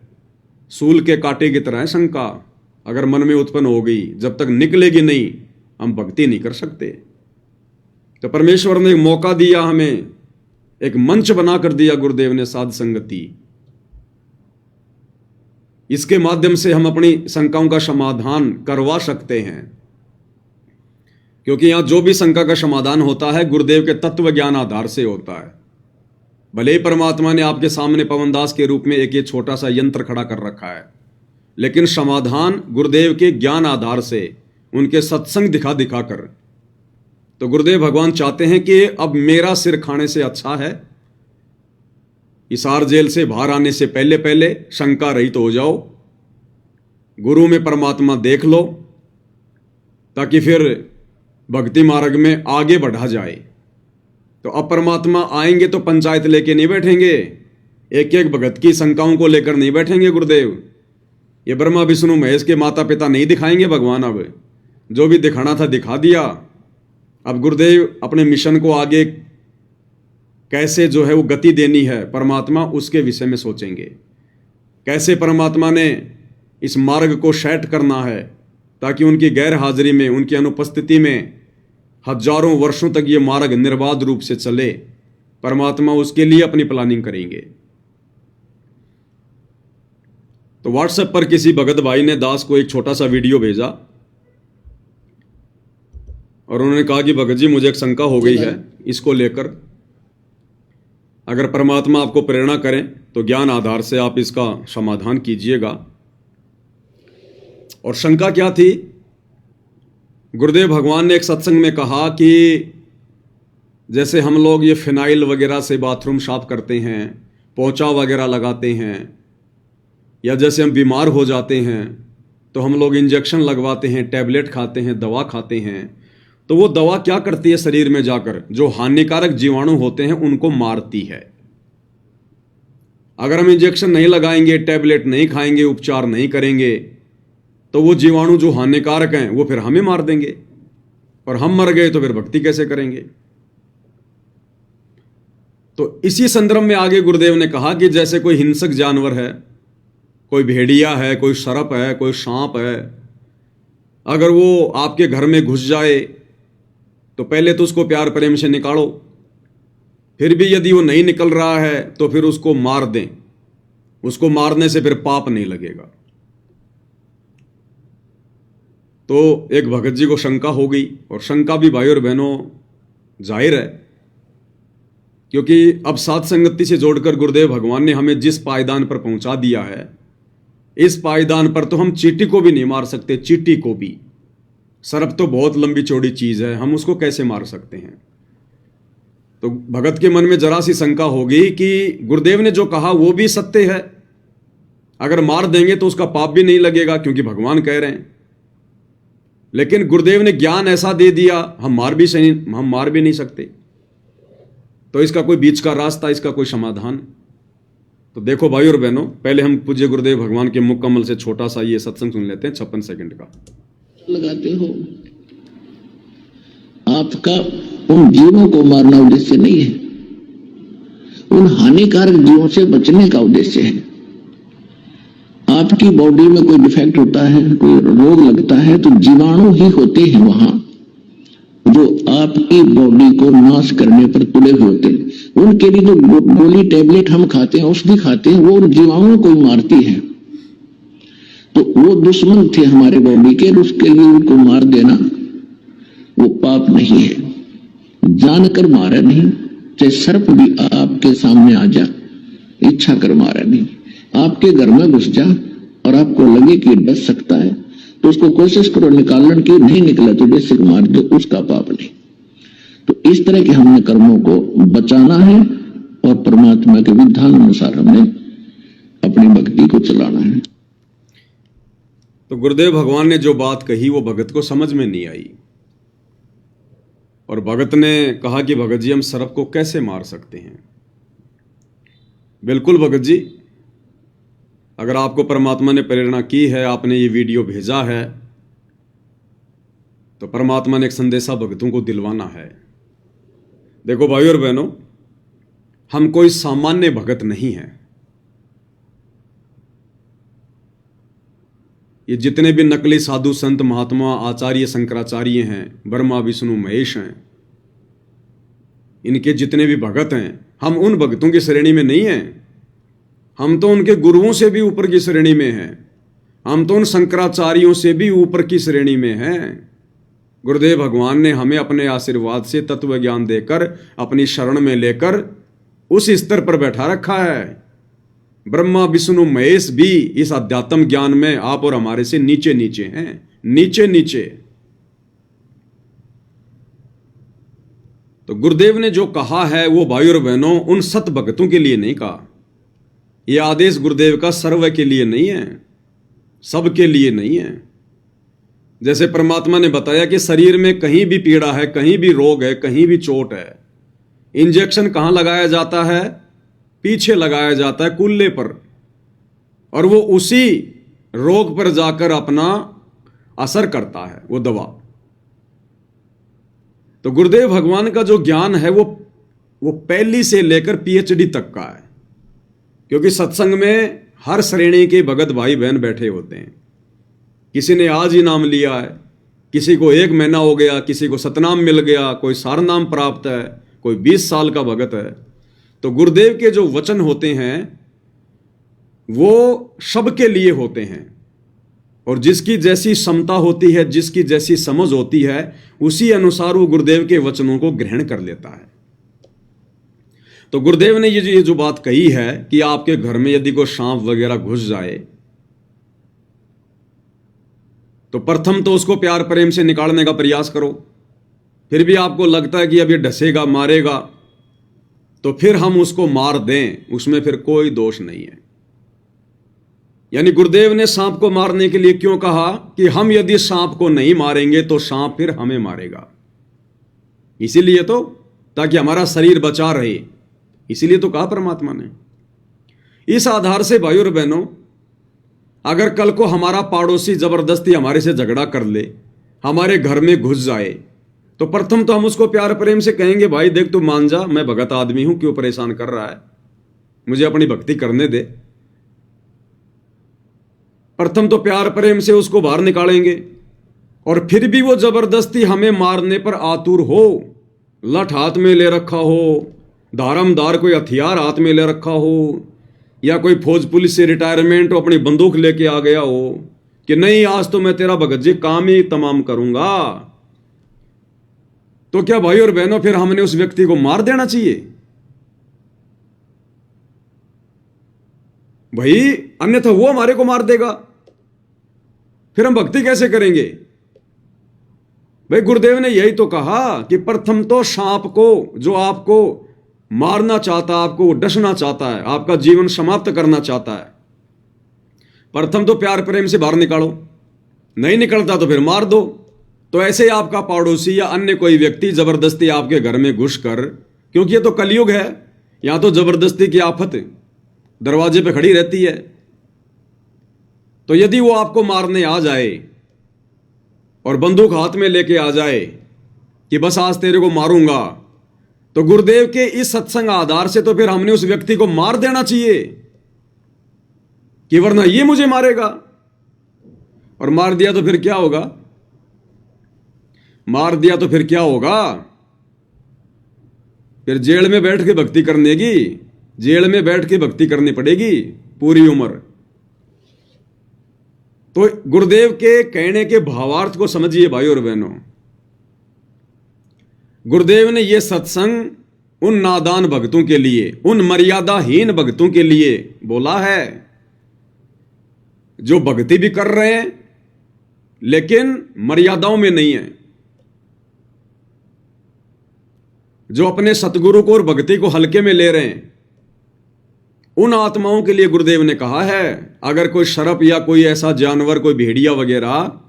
सूल के कांटे की तरह है शंका। अगर मन में उत्पन्न हो गई, जब तक निकलेगी नहीं, हम भक्ति नहीं कर सकते। तो परमेश्वर ने एक मौका दिया, हमें एक मंच बनाकर दिया गुरुदेव ने, साध संगति। इसके माध्यम से हम अपनी शंकाओं का समाधान करवा सकते हैं, क्योंकि यहां जो भी शंका का समाधान होता है गुरुदेव के तत्व ज्ञान आधार से होता है। भले ही परमात्मा ने आपके सामने पवनदास के रूप में एक ये छोटा सा यंत्र खड़ा कर रखा है, लेकिन समाधान गुरुदेव के ज्ञान आधार से, उनके सत्संग दिखा दिखा कर। तो गुरुदेव भगवान चाहते हैं कि अब मेरा सिर खाने से अच्छा है, हिसार जेल से बाहर आने से पहले पहले शंका रहित हो जाओ, गुरु में परमात्मा देख लो, ताकि फिर भक्ति मार्ग में आगे बढ़ा जाए। तो अब परमात्मा आएंगे तो पंचायत लेके नहीं बैठेंगे, एक एक भगत की शंकाओं को लेकर नहीं बैठेंगे गुरुदेव। ये ब्रह्मा विष्णु महेश के माता पिता नहीं दिखाएंगे भगवान, अब जो भी दिखाना था दिखा दिया। अब गुरुदेव अपने मिशन को आगे कैसे जो है वो गति देनी है, परमात्मा उसके विषय में सोचेंगे। कैसे परमात्मा ने इस मार्ग को सेट करना है, ताकि उनकी गैर हाजिरी में, उनकी अनुपस्थिति में हजारों वर्षों तक ये मार्ग निर्बाध रूप से चले, परमात्मा उसके लिए अपनी प्लानिंग करेंगे। तो व्हाट्सएप पर किसी भगत भाई ने दास को एक छोटा सा वीडियो भेजा और उन्होंने कहा कि भगत जी मुझे एक शंका हो गई है, इसको लेकर अगर परमात्मा आपको प्रेरणा करें तो ज्ञान आधार से आप इसका समाधान कीजिएगा। और शंका क्या थी? गुरुदेव भगवान ने एक सत्संग में कहा कि जैसे हम लोग ये फिनाइल वगैरह से बाथरूम साफ करते हैं, पोंछा वगैरह लगाते हैं, या जैसे हम बीमार हो जाते हैं तो हम लोग इंजेक्शन लगवाते हैं, टैबलेट खाते हैं, दवा खाते हैं, तो वो दवा क्या करती है शरीर में जाकर, जो हानिकारक जीवाणु होते हैं उनको मारती है। अगर हम इंजेक्शन नहीं लगाएंगे, टैबलेट नहीं खाएंगे, उपचार नहीं करेंगे, तो वो जीवाणु जो हानिकारक हैं वो फिर हमें मार देंगे, और हम मर गए तो फिर भक्ति कैसे करेंगे। तो इसी संदर्भ में आगे गुरुदेव ने कहा कि जैसे कोई हिंसक जानवर है, कोई भेड़िया है, कोई सर्प है, कोई सांप है, अगर वो आपके घर में घुस जाए तो पहले तो उसको प्यार प्रेम से निकालो, फिर भी यदि वो नहीं निकल रहा है तो फिर उसको मार दें। उसको मारने से फिर पाप नहीं लगेगा। तो एक भगत जी को शंका हो गई, और शंका भी भाई और बहनों जाहिर है, क्योंकि अब साथ संगति से जोड़कर गुरुदेव भगवान ने हमें जिस पायदान पर पहुंचा दिया है, इस पायदान पर तो हम चींटी को भी नहीं मार सकते, चींटी को भी। सर्प तो बहुत लंबी चौड़ी चीज है, हम उसको कैसे मार सकते हैं। तो भगत के मन में जरा सी शंका होगी कि गुरुदेव ने जो कहा वो भी सत्य है, अगर मार देंगे तो उसका पाप भी नहीं लगेगा क्योंकि भगवान कह रहे हैं। लेकिन गुरुदेव ने ज्ञान ऐसा दे दिया, हम मार भी नहीं सकते। तो इसका कोई बीच का रास्ता, इसका कोई समाधान। तो देखो भाई और बहनों, पहले हम पूज्य गुरुदेव भगवान के मुख कमल से छोटा सा ये सत्संग सुन लेते हैं 56 सेकंड का। लगाते हो, आपका उन जीवों को मारना उद्देश्य नहीं है, उन हानिकारक जीवों से बचने का उद्देश्य है। आपकी बॉडी में कोई डिफेक्ट होता है, कोई रोग लगता है, तो जीवाणु ही होते हैं वहां जो आपकी बॉडी को नाश करने पर तुले हुए होते हैं। उनके लिए जो गोली टैबलेट हम खाते हैं, औषधि खाते हैं, वो जीवाणुओं को मारती है। तो वो दुश्मन थे हमारे बॉडी के, उसके लिए उनको मार देना वो पाप नहीं है। जानकर मारा नहीं, चाहे सर्प भी आपके सामने आ जा, इच्छा कर मारा नहीं। आपके घर में घुस जा और आपको लगे कि डस सकता है, तो उसको कोशिश करो निकालने की, नहीं निकला तो बेसिक मार दो, उसका पाप नहीं। तो इस तरह के हमने कर्मों को बचाना है और परमात्मा के विधान अनुसार हमने अपनी भक्ति को चलाना है। तो गुरुदेव भगवान ने जो बात कही वो भगत को समझ में नहीं आई, और भगत ने कहा कि भगत जी हम सर्प को कैसे मार सकते हैं। बिल्कुल भगत जी, अगर आपको परमात्मा ने प्रेरणा की है, आपने ये वीडियो भेजा है, तो परमात्मा ने एक संदेशा भक्तों को दिलवाना है। देखो भाई और बहनों, हम कोई सामान्य भगत नहीं हैं। ये जितने भी नकली साधु संत महात्मा आचार्य शंकराचार्य हैं, ब्रह्मा विष्णु महेश हैं, इनके जितने भी भगत हैं, हम उन भक्तों की श्रेणी में नहीं हैं। हम तो उनके गुरुओं से भी ऊपर की श्रेणी में हैं। हम तो उन शंकराचार्यों से भी ऊपर की श्रेणी में हैं। गुरुदेव भगवान ने हमें अपने आशीर्वाद से तत्व ज्ञान देकर, अपनी शरण में लेकर उस स्तर पर बैठा रखा है। ब्रह्मा विष्णु महेश भी इस अध्यात्म ज्ञान में आप और हमारे से नीचे नीचे हैं, नीचे नीचे। तो गुरुदेव ने जो कहा है वो भाई और बहनों उन सत भक्तों के लिए नहीं कहा। यह आदेश गुरुदेव का सर्व के लिए नहीं है, सबके लिए नहीं है। जैसे परमात्मा ने बताया कि शरीर में कहीं भी पीड़ा है, कहीं भी रोग है, कहीं भी चोट है, इंजेक्शन कहां लगाया जाता है? पीछे लगाया जाता है, कुल्ले पर, और वो उसी रोग पर जाकर अपना असर करता है वो दवा। तो गुरुदेव भगवान का जो ज्ञान है वो पहली से लेकर पीएचडी तक का है, क्योंकि सत्संग में हर श्रेणी के भगत भाई बहन बैठे होते हैं। किसी ने आज ही नाम लिया है, किसी को 1 महीना हो गया, किसी को सतनाम मिल गया, कोई सारनाम प्राप्त है, कोई 20 साल का भगत है। तो गुरुदेव के जो वचन होते हैं वो सबके लिए होते हैं, और जिसकी जैसी क्षमता होती है, जिसकी जैसी समझ होती है, उसी अनुसार वो गुरुदेव के वचनों को ग्रहण कर लेता है। तो गुरुदेव ने ये जो बात कही है कि आपके घर में यदि कोई सांप वगैरह घुस जाए तो प्रथम तो उसको प्यार प्रेम से निकालने का प्रयास करो। फिर भी आपको लगता है कि अब ये डसेगा, मारेगा, तो फिर हम उसको मार दें, उसमें फिर कोई दोष नहीं है। यानी गुरुदेव ने सांप को मारने के लिए क्यों कहा कि हम यदि सांप को नहीं मारेंगे तो सांप फिर हमें मारेगा। इसीलिए तो, ताकि हमारा शरीर बचा रहे, इसीलिए तो कहा परमात्मा ने। इस आधार से भाई और बहनों, अगर कल को हमारा पड़ोसी जबरदस्ती हमारे से झगड़ा कर ले, हमारे घर में घुस जाए, तो प्रथम तो हम उसको प्यार प्रेम से कहेंगे, भाई देख तू मान जा, मैं भगत आदमी हूं, क्यों परेशान कर रहा है, मुझे अपनी भक्ति करने दे। प्रथम तो प्यार प्रेम से उसको बाहर निकालेंगे, और फिर भी वो जबरदस्ती हमें मारने पर आतुर हो, लठ हाथ में ले रखा हो, धारमदार कोई हथियार हाथ में ले रखा हो, या कोई फौज पुलिस से रिटायरमेंट हो अपनी बंदूक लेके आ गया हो, कि नहीं आज तो मैं तेरा भगत जी काम ही तमाम करूंगा, तो क्या भाई और बहनों फिर हमने उस व्यक्ति को मार देना चाहिए? भाई अन्यथा वो हमारे को मार देगा, फिर हम भक्ति कैसे करेंगे? भाई गुरुदेव ने यही तो कहा कि प्रथम तो सांप को, जो आपको मारना चाहता है, आपको डसना चाहता है, आपका जीवन समाप्त करना चाहता है, प्रथम तो प्यार प्रेम से बाहर निकालो, नहीं निकलता तो फिर मार दो। तो ऐसे ही आपका पड़ोसी या अन्य कोई व्यक्ति जबरदस्ती आपके घर में घुसकर, क्योंकि ये तो कलयुग है, यहां तो जबरदस्ती की आफत दरवाजे पे खड़ी रहती है, तो यदि वो आपको मारने आ जाए और बंदूक हाथ में लेके आ जाए कि बस आज तेरे को मारूंगा, तो गुरुदेव के इस सत्संग आधार से तो फिर हमने उस व्यक्ति को मार देना चाहिए कि वरना ये मुझे मारेगा। और मार दिया तो फिर क्या होगा? मार दिया तो फिर क्या होगा? फिर जेल में बैठ के भक्ति करने की, जेल में बैठ के भक्ति करनी पड़ेगी पूरी उम्र। तो गुरुदेव के कहने के भावार्थ को समझिए भाई और बहनों। गुरुदेव ने यह सत्संग उन नादान भक्तों के लिए, उन मर्यादाहीन भक्तों के लिए बोला है जो भक्ति भी कर रहे हैं लेकिन मर्यादाओं में नहीं है, जो अपने सतगुरु को और भक्ति को हल्के में ले रहे हैं। उन आत्माओं के लिए गुरुदेव ने कहा है, अगर कोई शरप या कोई ऐसा जानवर, कोई भेड़िया वगैरह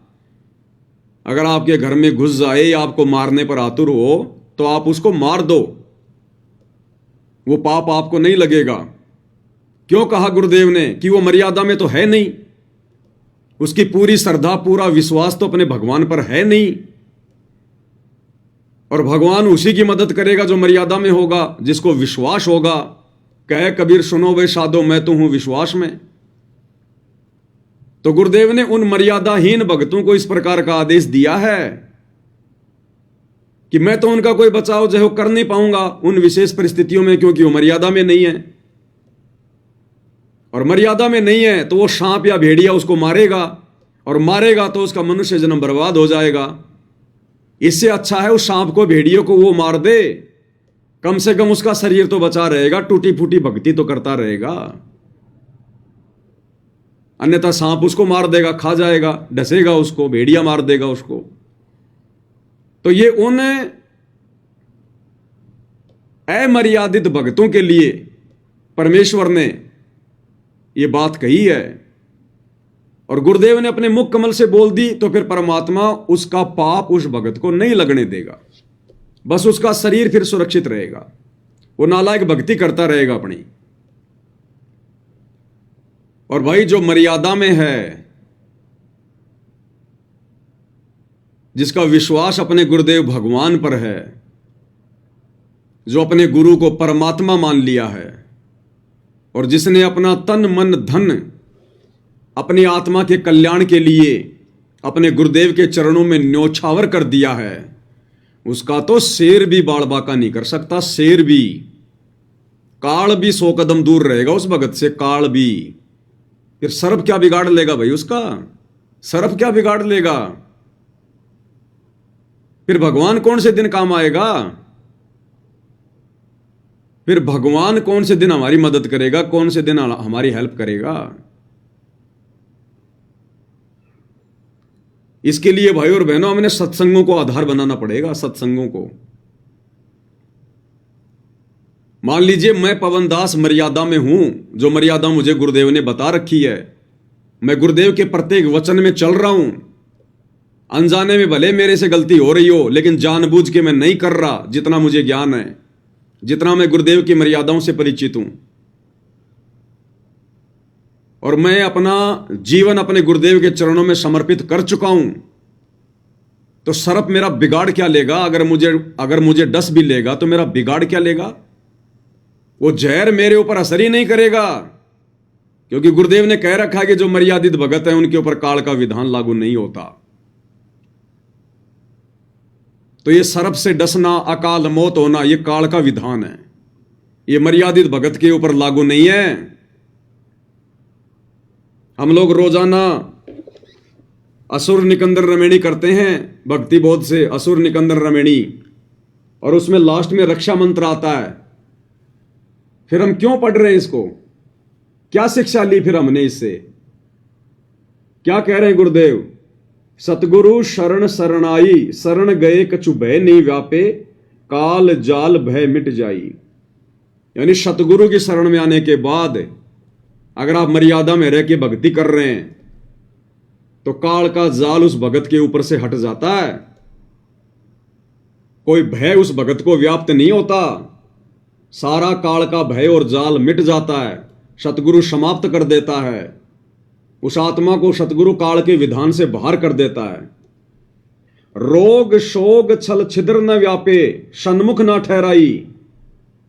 अगर आपके घर में घुस जाए या आपको मारने पर आतुर हो, तो आप उसको मार दो, वो पाप आपको नहीं लगेगा। क्यों कहा गुरुदेव ने? कि वो मर्यादा में तो है नहीं, उसकी पूरी श्रद्धा, पूरा विश्वास तो अपने भगवान पर है नहीं, और भगवान उसी की मदद करेगा जो मर्यादा में होगा, जिसको विश्वास होगा। कहे कबीर सुनो वे साधो, मैं तो हूं विश्वास में। तो गुरुदेव ने उन मर्यादाहीन भक्तों को इस प्रकार का आदेश दिया है कि मैं तो उनका कोई बचाव जो कर नहीं पाऊंगा उन विशेष परिस्थितियों में, क्योंकि वो मर्यादा में नहीं है। और मर्यादा में नहीं है तो वो सांप या भेड़िया उसको मारेगा, और मारेगा तो उसका मनुष्य जन्म बर्बाद हो जाएगा। इससे अच्छा है उस सांप को, भेड़ियों को वो मार दे, कम से कम उसका शरीर तो बचा रहेगा, टूटी फूटी भक्ति तो करता रहेगा। अन्यथा सांप उसको मार देगा, खा जाएगा, डसेगा उसको, भेड़िया मार देगा उसको। तो ये उन अमर्यादित भक्तों के लिए परमेश्वर ने ये बात कही है, और गुरुदेव ने अपने मुख कमल से बोल दी, तो फिर परमात्मा उसका पाप उस भगत को नहीं लगने देगा, बस उसका शरीर फिर सुरक्षित रहेगा, वो नालायक भक्ति करता रहेगा अपनी। और भाई जो मर्यादा में है, जिसका विश्वास अपने गुरुदेव भगवान पर है, जो अपने गुरु को परमात्मा मान लिया है, और जिसने अपना तन मन धन अपनी आत्मा के कल्याण के लिए अपने गुरुदेव के चरणों में न्योछावर कर दिया है, उसका तो शेर भी बाल बाका नहीं कर सकता। शेर भी, काल भी 100 कदम दूर रहेगा उस भगत से, काल भी। फिर सर्प क्या बिगाड़ लेगा भाई उसका? सर्प क्या बिगाड़ लेगा? फिर भगवान कौन से दिन काम आएगा? फिर भगवान कौन से दिन हमारी मदद करेगा? कौन से दिन हमारी हेल्प करेगा? इसके लिए भाई और बहनों हमने सत्संगों को आधार बनाना पड़ेगा। सत्संगों को, मान लीजिए मैं पवन दास मर्यादा में हूं, जो मर्यादा मुझे गुरुदेव ने बता रखी है, मैं गुरुदेव के प्रत्येक वचन में चल रहा हूं। अनजाने में भले मेरे से गलती हो रही हो, लेकिन जानबूझ के मैं नहीं कर रहा, जितना मुझे ज्ञान है, जितना मैं गुरुदेव की मर्यादाओं से परिचित हूं। और मैं अपना जीवन अपने गुरुदेव के चरणों में समर्पित कर चुका हूं, तो सर्प मेरा बिगाड़ क्या लेगा? अगर मुझे डस भी लेगा तो मेरा बिगाड़ क्या लेगा? वो जहर मेरे ऊपर असर ही नहीं करेगा, क्योंकि गुरुदेव ने कह रखा है कि जो मर्यादित भगत है उनके ऊपर काल का विधान लागू नहीं होता। तो ये सर्प से डसना, अकाल मौत होना, ये काल का विधान है, ये मर्यादित भगत के ऊपर लागू नहीं है। हम लोग रोजाना असुर निकंदर रमेणी करते हैं भक्ति बोध से, असुर निकंदर रमेणी, और उसमें लास्ट में रक्षा मंत्र आता है। फिर हम क्यों पढ़ रहे हैं इसको? क्या शिक्षा ली फिर हमने इससे? क्या कह रहे हैं गुरुदेव? सतगुरु शरण शरणाई, शरण गए कछु भय नहीं व्यापे, काल जाल भय मिट जाई। यानी सतगुरु की शरण में आने के बाद अगर आप मर्यादा में रह के भक्ति कर रहे हैं तो काल का जाल उस भगत के ऊपर से हट जाता है। कोई भय उस भगत को व्याप्त नहीं होता, सारा काल का भय और जाल मिट जाता है, सतगुरु समाप्त कर देता है। उस आत्मा को सतगुरु काल के विधान से बाहर कर देता है। रोग शोग छल छिद्र न व्यापे, सन्मुख न ठहराई।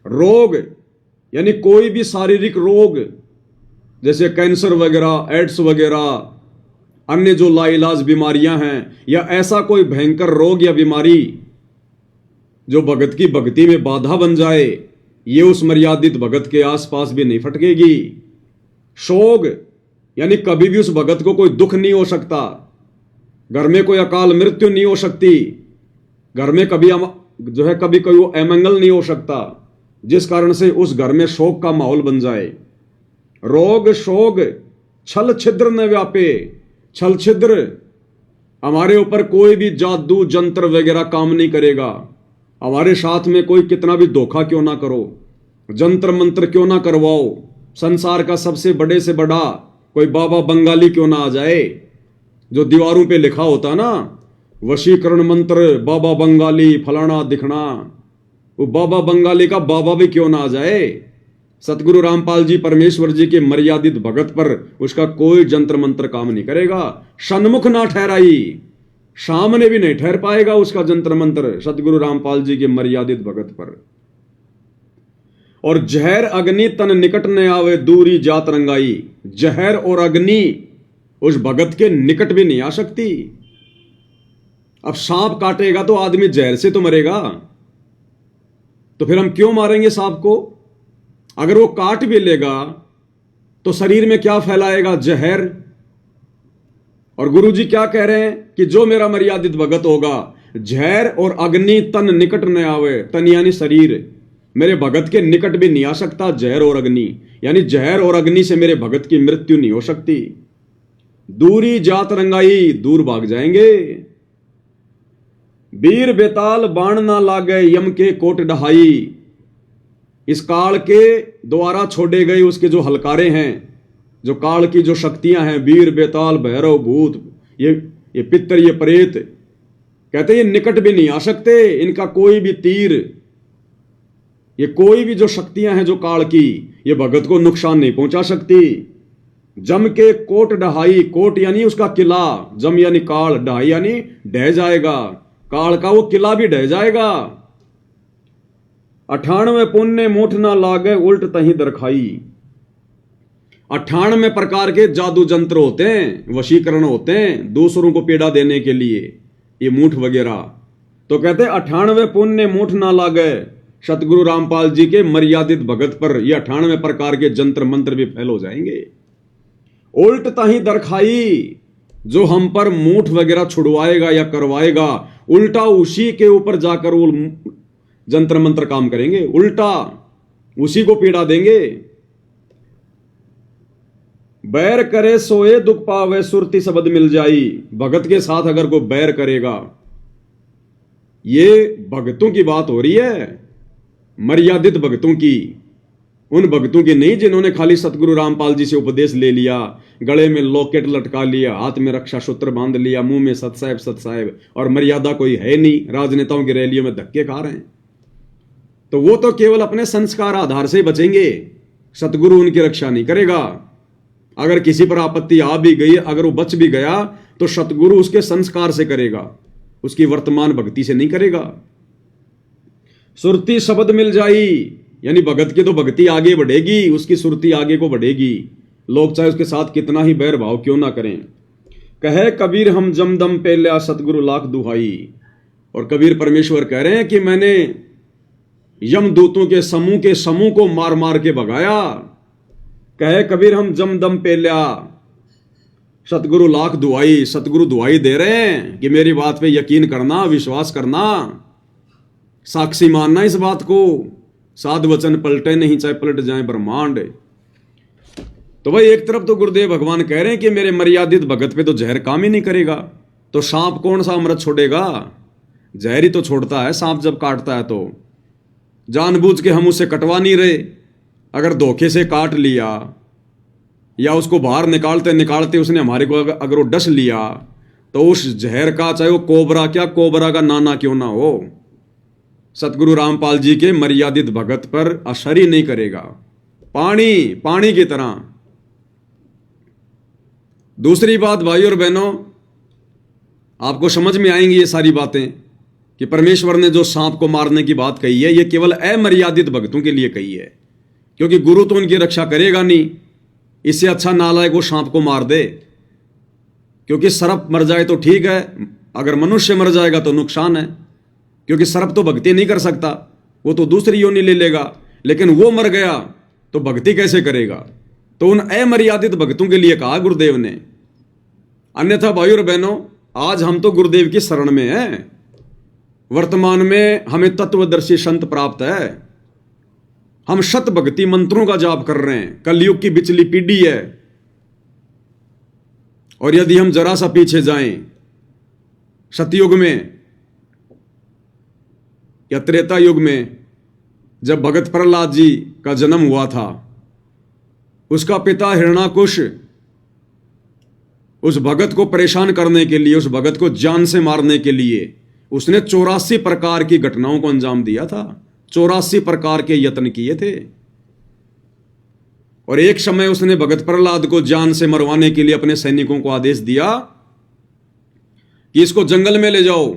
रोग यानी कोई भी शारीरिक रोग जैसे कैंसर वगैरह, एड्स वगैरह, अन्य जो लाइलाज बीमारियां हैं, या ऐसा कोई भयंकर रोग या बीमारी जो भगत की भक्ति में बाधा बन जाए, ये उस मर्यादित भगत के आसपास भी नहीं फटकेगी। शोग यानी कभी भी उस भगत को कोई दुख नहीं हो सकता, घर में कोई अकाल मृत्यु नहीं हो सकती, घर में कभी कभी कोई अमंगल नहीं हो सकता जिस कारण से उस घर में शोक का माहौल बन जाए। रोग शोग छल छिद्र न व्यापे। छल छिद्र, हमारे ऊपर कोई भी जादू जंत्र वगैरह काम नहीं करेगा। हमारे साथ में कोई कितना भी धोखा क्यों ना करो, जंत्र मंत्र क्यों ना करवाओ, संसार का सबसे बड़े से बड़ा कोई बाबा बंगाली क्यों ना आ जाए, जो दीवारों पे लिखा होता ना वशीकरण मंत्र बाबा बंगाली फलाना दिखना, वो बाबा बंगाली का बाबा भी क्यों ना आ जाए, सतगुरु रामपाल जी परमेश्वर जी के मर्यादित भगत पर उसका कोई जंत्र मंत्र काम नहीं करेगा। सन्मुख ना ठहराई, सामने भी नहीं ठहर पाएगा उसका जंत्र मंत्र सतगुरु रामपाल जी के मर्यादित भगत पर। और जहर अग्नि तन निकट न आवे, दूरी जात रंगाई। जहर और अग्नि उस भगत के निकट भी नहीं आ सकती। अब सांप काटेगा तो आदमी जहर से तो मरेगा, तो फिर हम क्यों मारेंगे सांप को? अगर वो काट भी लेगा तो शरीर में क्या फैलाएगा? जहर। और गुरुजी क्या कह रहे हैं कि जो मेरा मर्यादित भगत होगा, जहर और अग्नि तन निकट न आवे, तन यानी शरीर, मेरे भगत के निकट भी नहीं आ सकता। जहर और अग्नि यानी जहर और अग्नि से मेरे भगत की मृत्यु नहीं हो सकती। दूरी जात रंगाई, दूर भाग जाएंगे। वीर बेताल बाण ना लागे, यम के कोट डहाई। इस काल के द्वारा छोड़े गए उसके जो हलकारे हैं, जो काल की जो शक्तियां हैं, वीर बेताल भैरव भूत, ये पितर, ये प्रेत, कहते ये निकट भी नहीं आ सकते। इनका कोई भी तीर, ये कोई भी जो शक्तियां हैं जो काल की, ये भगत को नुकसान नहीं पहुंचा सकती। जम के कोट डहाई, कोट यानी उसका किला, जम यानी काल, डहाई यानी ढह जाएगा, काल का वो किला भी ढह जाएगा। 98 पुण्य मोठ ना लागे, उल्ट तही दरखाई। 98 प्रकार के जादू जंत्र होते हैं, वशीकरण होते हैं दूसरों को पीड़ा देने के लिए, ये मूठ वगैरह। तो कहते 98 पुण्य मोठ ना लागे, सतगुरु रामपाल जी के मर्यादित भगत पर ये 98 प्रकार के जंत्र मंत्र भी फैल हो जाएंगे। उल्ट तही दरखाई, जो हम पर मूठ वगैरह छुड़वाएगा या करवाएगा, उल्टा उसी के ऊपर जाकर वो जंत्र मंत्र काम करेंगे, उल्टा उसी को पीड़ा देंगे। बैर करे सोए दुख पावे, सुरती शब्द मिल जाई। भगत के साथ अगर कोई बैर करेगा, ये भगतों की बात हो रही है, मर्यादित भगतों की, उन भक्तों की नहीं जिन्होंने खाली सतगुरु रामपाल जी से उपदेश ले लिया, गले में लॉकेट लटका लिया, हाथ में रक्षा सूत्र बांध लिया, मुंह में सत साहेब, और मर्यादा कोई है नहीं, राजनेताओं की रैलियों में धक्के खा रहे हैं। तो वो तो केवल अपने संस्कार आधार से बचेंगे, सतगुरु उनकी रक्षा नहीं करेगा। अगर किसी पर आपत्ति आ भी गई, अगर वो बच भी गया, तो सतगुरु उसके संस्कार से करेगा, उसकी वर्तमान भक्ति से नहीं करेगा। सुरती शब्द मिल जाई, यानी भगत की तो भक्ति आगे बढ़ेगी, उसकी सुरती आगे को बढ़ेगी, लोग चाहे उसके साथ कितना ही बैर भाव क्यों ना करें। कहे कबीर हम जमदम पे लिया, सतगुरु लाख दुहाई। और कबीर परमेश्वर कह रहे हैं कि मैंने यमदूतों के समूह को मार मार के भगाया। कहे कबीर हम जमदम पे लिया, सतगुरु लाख दुआई, सतगुरु दुआई दे रहे हैं कि मेरी बात पे यकीन करना, विश्वास करना, साक्षी मानना इस बात को। साध वचन पलटे नहीं, चाहे पलट जाए ब्रह्मांड। तो भाई एक तरफ तो गुरुदेव भगवान कह रहे हैं कि मेरे मर्यादित भगत पे तो जहर काम ही नहीं करेगा, तो सांप कौन सा अमृत छोड़ेगा? जहर ही तो छोड़ता है सांप जब काटता है। तो जानबूझ के हम उसे कटवा नहीं रहे। अगर धोखे से काट लिया या उसको बाहर निकालते निकालते उसने हमारे को अगर वो डस लिया, तो उस जहर का, चाहे वो कोबरा, क्या कोबरा का नाना क्यों ना हो, सतगुरु रामपाल जी के मर्यादित भगत पर असर ही नहीं करेगा। पानी पानी की तरह। दूसरी बात भाई और बहनों, आपको समझ में आएंगी ये सारी बातें कि परमेश्वर ने जो सांप को मारने की बात कही है, ये केवल अमर्यादित भक्तों के लिए कही है, क्योंकि गुरु तो उनकी रक्षा करेगा नहीं। इससे अच्छा नालायक वो सांप को मार दे, क्योंकि सर्प मर जाए तो ठीक है, अगर मनुष्य मर जाएगा तो नुकसान है, क्योंकि सर्प तो भक्ति नहीं कर सकता, वो तो दूसरी योनि ले लेगा। लेकिन वो मर गया तो भक्ति कैसे करेगा? तो उन अमर्यादित भक्तों के लिए कहा गुरुदेव ने। अन्यथा भाई और बहनों, आज हम तो गुरुदेव की शरण में हैं। वर्तमान में हमें तत्वदर्शी संत प्राप्त है। हम शत भक्ति मंत्रों का जाप कर रहे हैं। कलयुग की बिचली पीढ़ी है, और यदि हम जरा सा पीछे जाएं, सतयुग में या त्रेता युग में, जब भगत प्रहलाद जी का जन्म हुआ था, उसका पिता हिरण्याकुश उस भगत को परेशान करने के लिए, उस भगत को जान से मारने के लिए उसने 84 प्रकार की घटनाओं को अंजाम दिया था। 84 प्रकार के यत्न किए थे, और एक समय उसने भगत प्रहलाद को जान से मरवाने के लिए अपने सैनिकों को आदेश दिया कि इसको जंगल में ले जाओ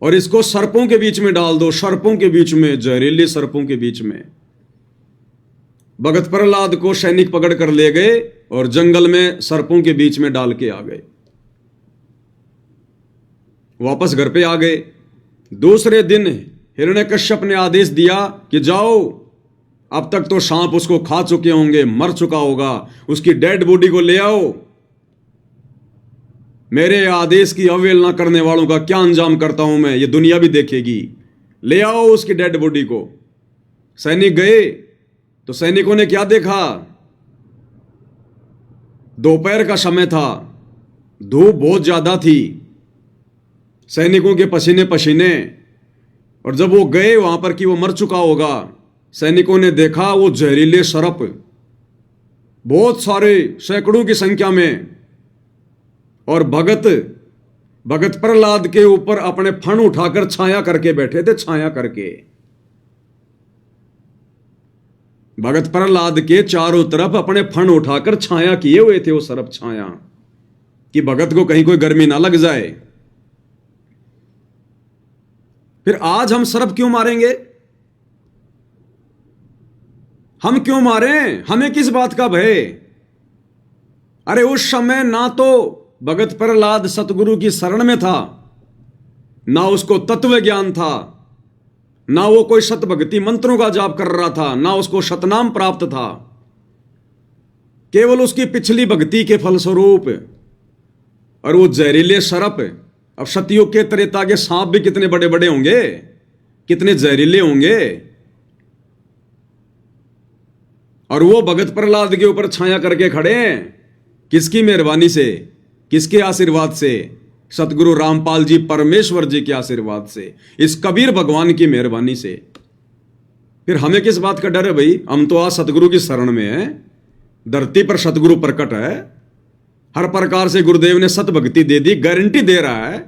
और इसको सर्पों के बीच में डाल दो, सर्पों के बीच में, जहरीले सर्पों के बीच में। भगत प्रहलाद को सैनिक पकड़ कर ले गए और जंगल में सर्पों के बीच में डाल के आ गए। वापस घर पे आ गए। दूसरे दिन हिरण्यकश्यप ने आदेश दिया कि जाओ, अब तक तो सांप उसको खा चुके होंगे, मर चुका होगा, उसकी डेड बॉडी को ले आओ। मेरे आदेश की अवहेलना करने वालों का क्या अंजाम करता हूं मैं, ये दुनिया भी देखेगी। ले आओ उसकी डेड बॉडी को। सैनिक गए तो सैनिकों ने क्या देखा? दोपहर का समय था, धूप बहुत ज्यादा थी, सैनिकों के पसीने पसीने, और जब वो गए वहां पर कि वो मर चुका होगा, सैनिकों ने देखा वो जहरीले सर्प बहुत सारे, सैकड़ों की संख्या में, और भगत प्रहलाद के ऊपर अपने फण उठाकर छाया करके बैठे थे, छाया करके। भगत प्रहलाद के चारों तरफ अपने फण उठाकर छाया किए हुए थे वो सर्प, छाया, कि भगत को कहीं कोई गर्मी ना लग जाए। फिर आज हम सर्प क्यों मारेंगे? हम क्यों मारें? हमें किस बात का भय? अरे उस समय ना तो भगत प्रहलाद सतगुरु की शरण में था, ना उसको तत्व ज्ञान था, ना वो कोई शतभक्ति मंत्रों का जाप कर रहा था, ना उसको शतनाम प्राप्त था। केवल उसकी पिछली भक्ति के फलस्वरूप। और वो जहरीले सर्प, अब सतयुग के त्रेता के सांप भी कितने बड़े बड़े होंगे, कितने जहरीले होंगे, और वो भगत प्रहलाद के ऊपर छाया करके खड़े हैं। किसकी मेहरबानी से, किसके आशीर्वाद से? सतगुरु रामपाल जी परमेश्वर जी के आशीर्वाद से, इस कबीर भगवान की मेहरबानी से। फिर हमें किस बात का डर है भाई? हम तो आज सतगुरु की शरण में हैं, धरती पर सतगुरु प्रकट है, हर प्रकार से गुरुदेव ने सतभक्ति दे दी, गारंटी दे रहा है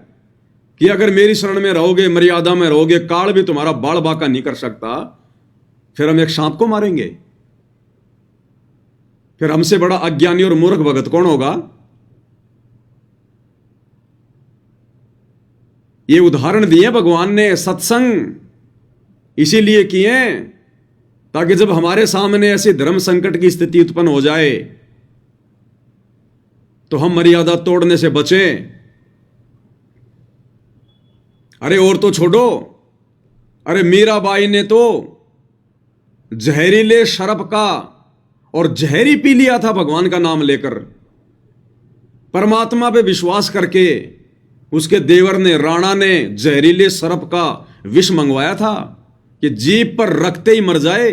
कि अगर मेरी शरण में रहोगे, मर्यादा में रहोगे, काल भी तुम्हारा बाल बाका नहीं कर सकता। फिर हम एक सांप को मारेंगे? फिर हमसे बड़ा अज्ञानी और मूर्ख भगत कौन होगा? ये उदाहरण दिए भगवान ने, सत्संग इसीलिए किए ताकि जब हमारे सामने ऐसी धर्म संकट की स्थिति उत्पन्न हो जाए तो हम मर्यादा तोड़ने से बचें। अरे और तो छोड़ो, अरे मीराबाई ने तो जहरीले शराब का और जहरी पी लिया था भगवान का नाम लेकर। परमात्मा पे विश्वास करके उसके देवर ने, राणा ने जहरीले सर्प का विष मंगवाया था कि जीभ पर रखते ही मर जाए।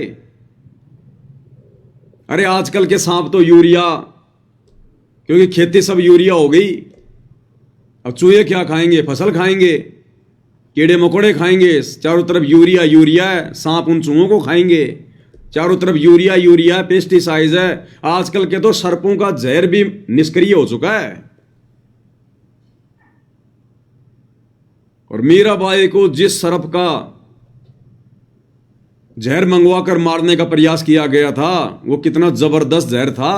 अरे आजकल के सांप तो यूरिया, क्योंकि खेती सब यूरिया हो गई। अब चूहे क्या खाएंगे? फसल खाएंगे, कीड़े मकोड़े खाएंगे, चारों तरफ यूरिया यूरिया है। सांप उन चूहों को खाएंगे, चारों तरफ यूरिया यूरिया है, पेस्टिसाइड है। आजकल के तो सर्पों का जहर भी निष्क्रिय हो चुका है। और मीराबाई को जिस सर्प का जहर मंगवाकर मारने का प्रयास किया गया था, वो कितना जबरदस्त जहर था।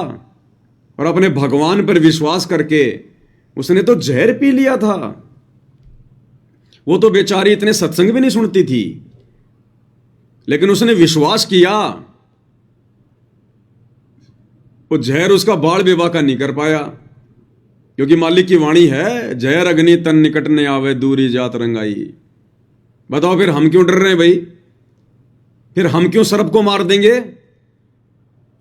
और अपने भगवान पर विश्वास करके उसने तो जहर पी लिया था। वो तो बेचारी इतने सत्संग भी नहीं सुनती थी, लेकिन उसने विश्वास किया। वो जहर उसका बाल विवाह का नहीं कर पाया, क्योंकि मालिक की वाणी है, जहर अग्नि तन निकट ने आवे दूरी जात रंगाई। बताओ फिर हम क्यों डर रहे हैं भाई? फिर हम क्यों सर्प को मार देंगे?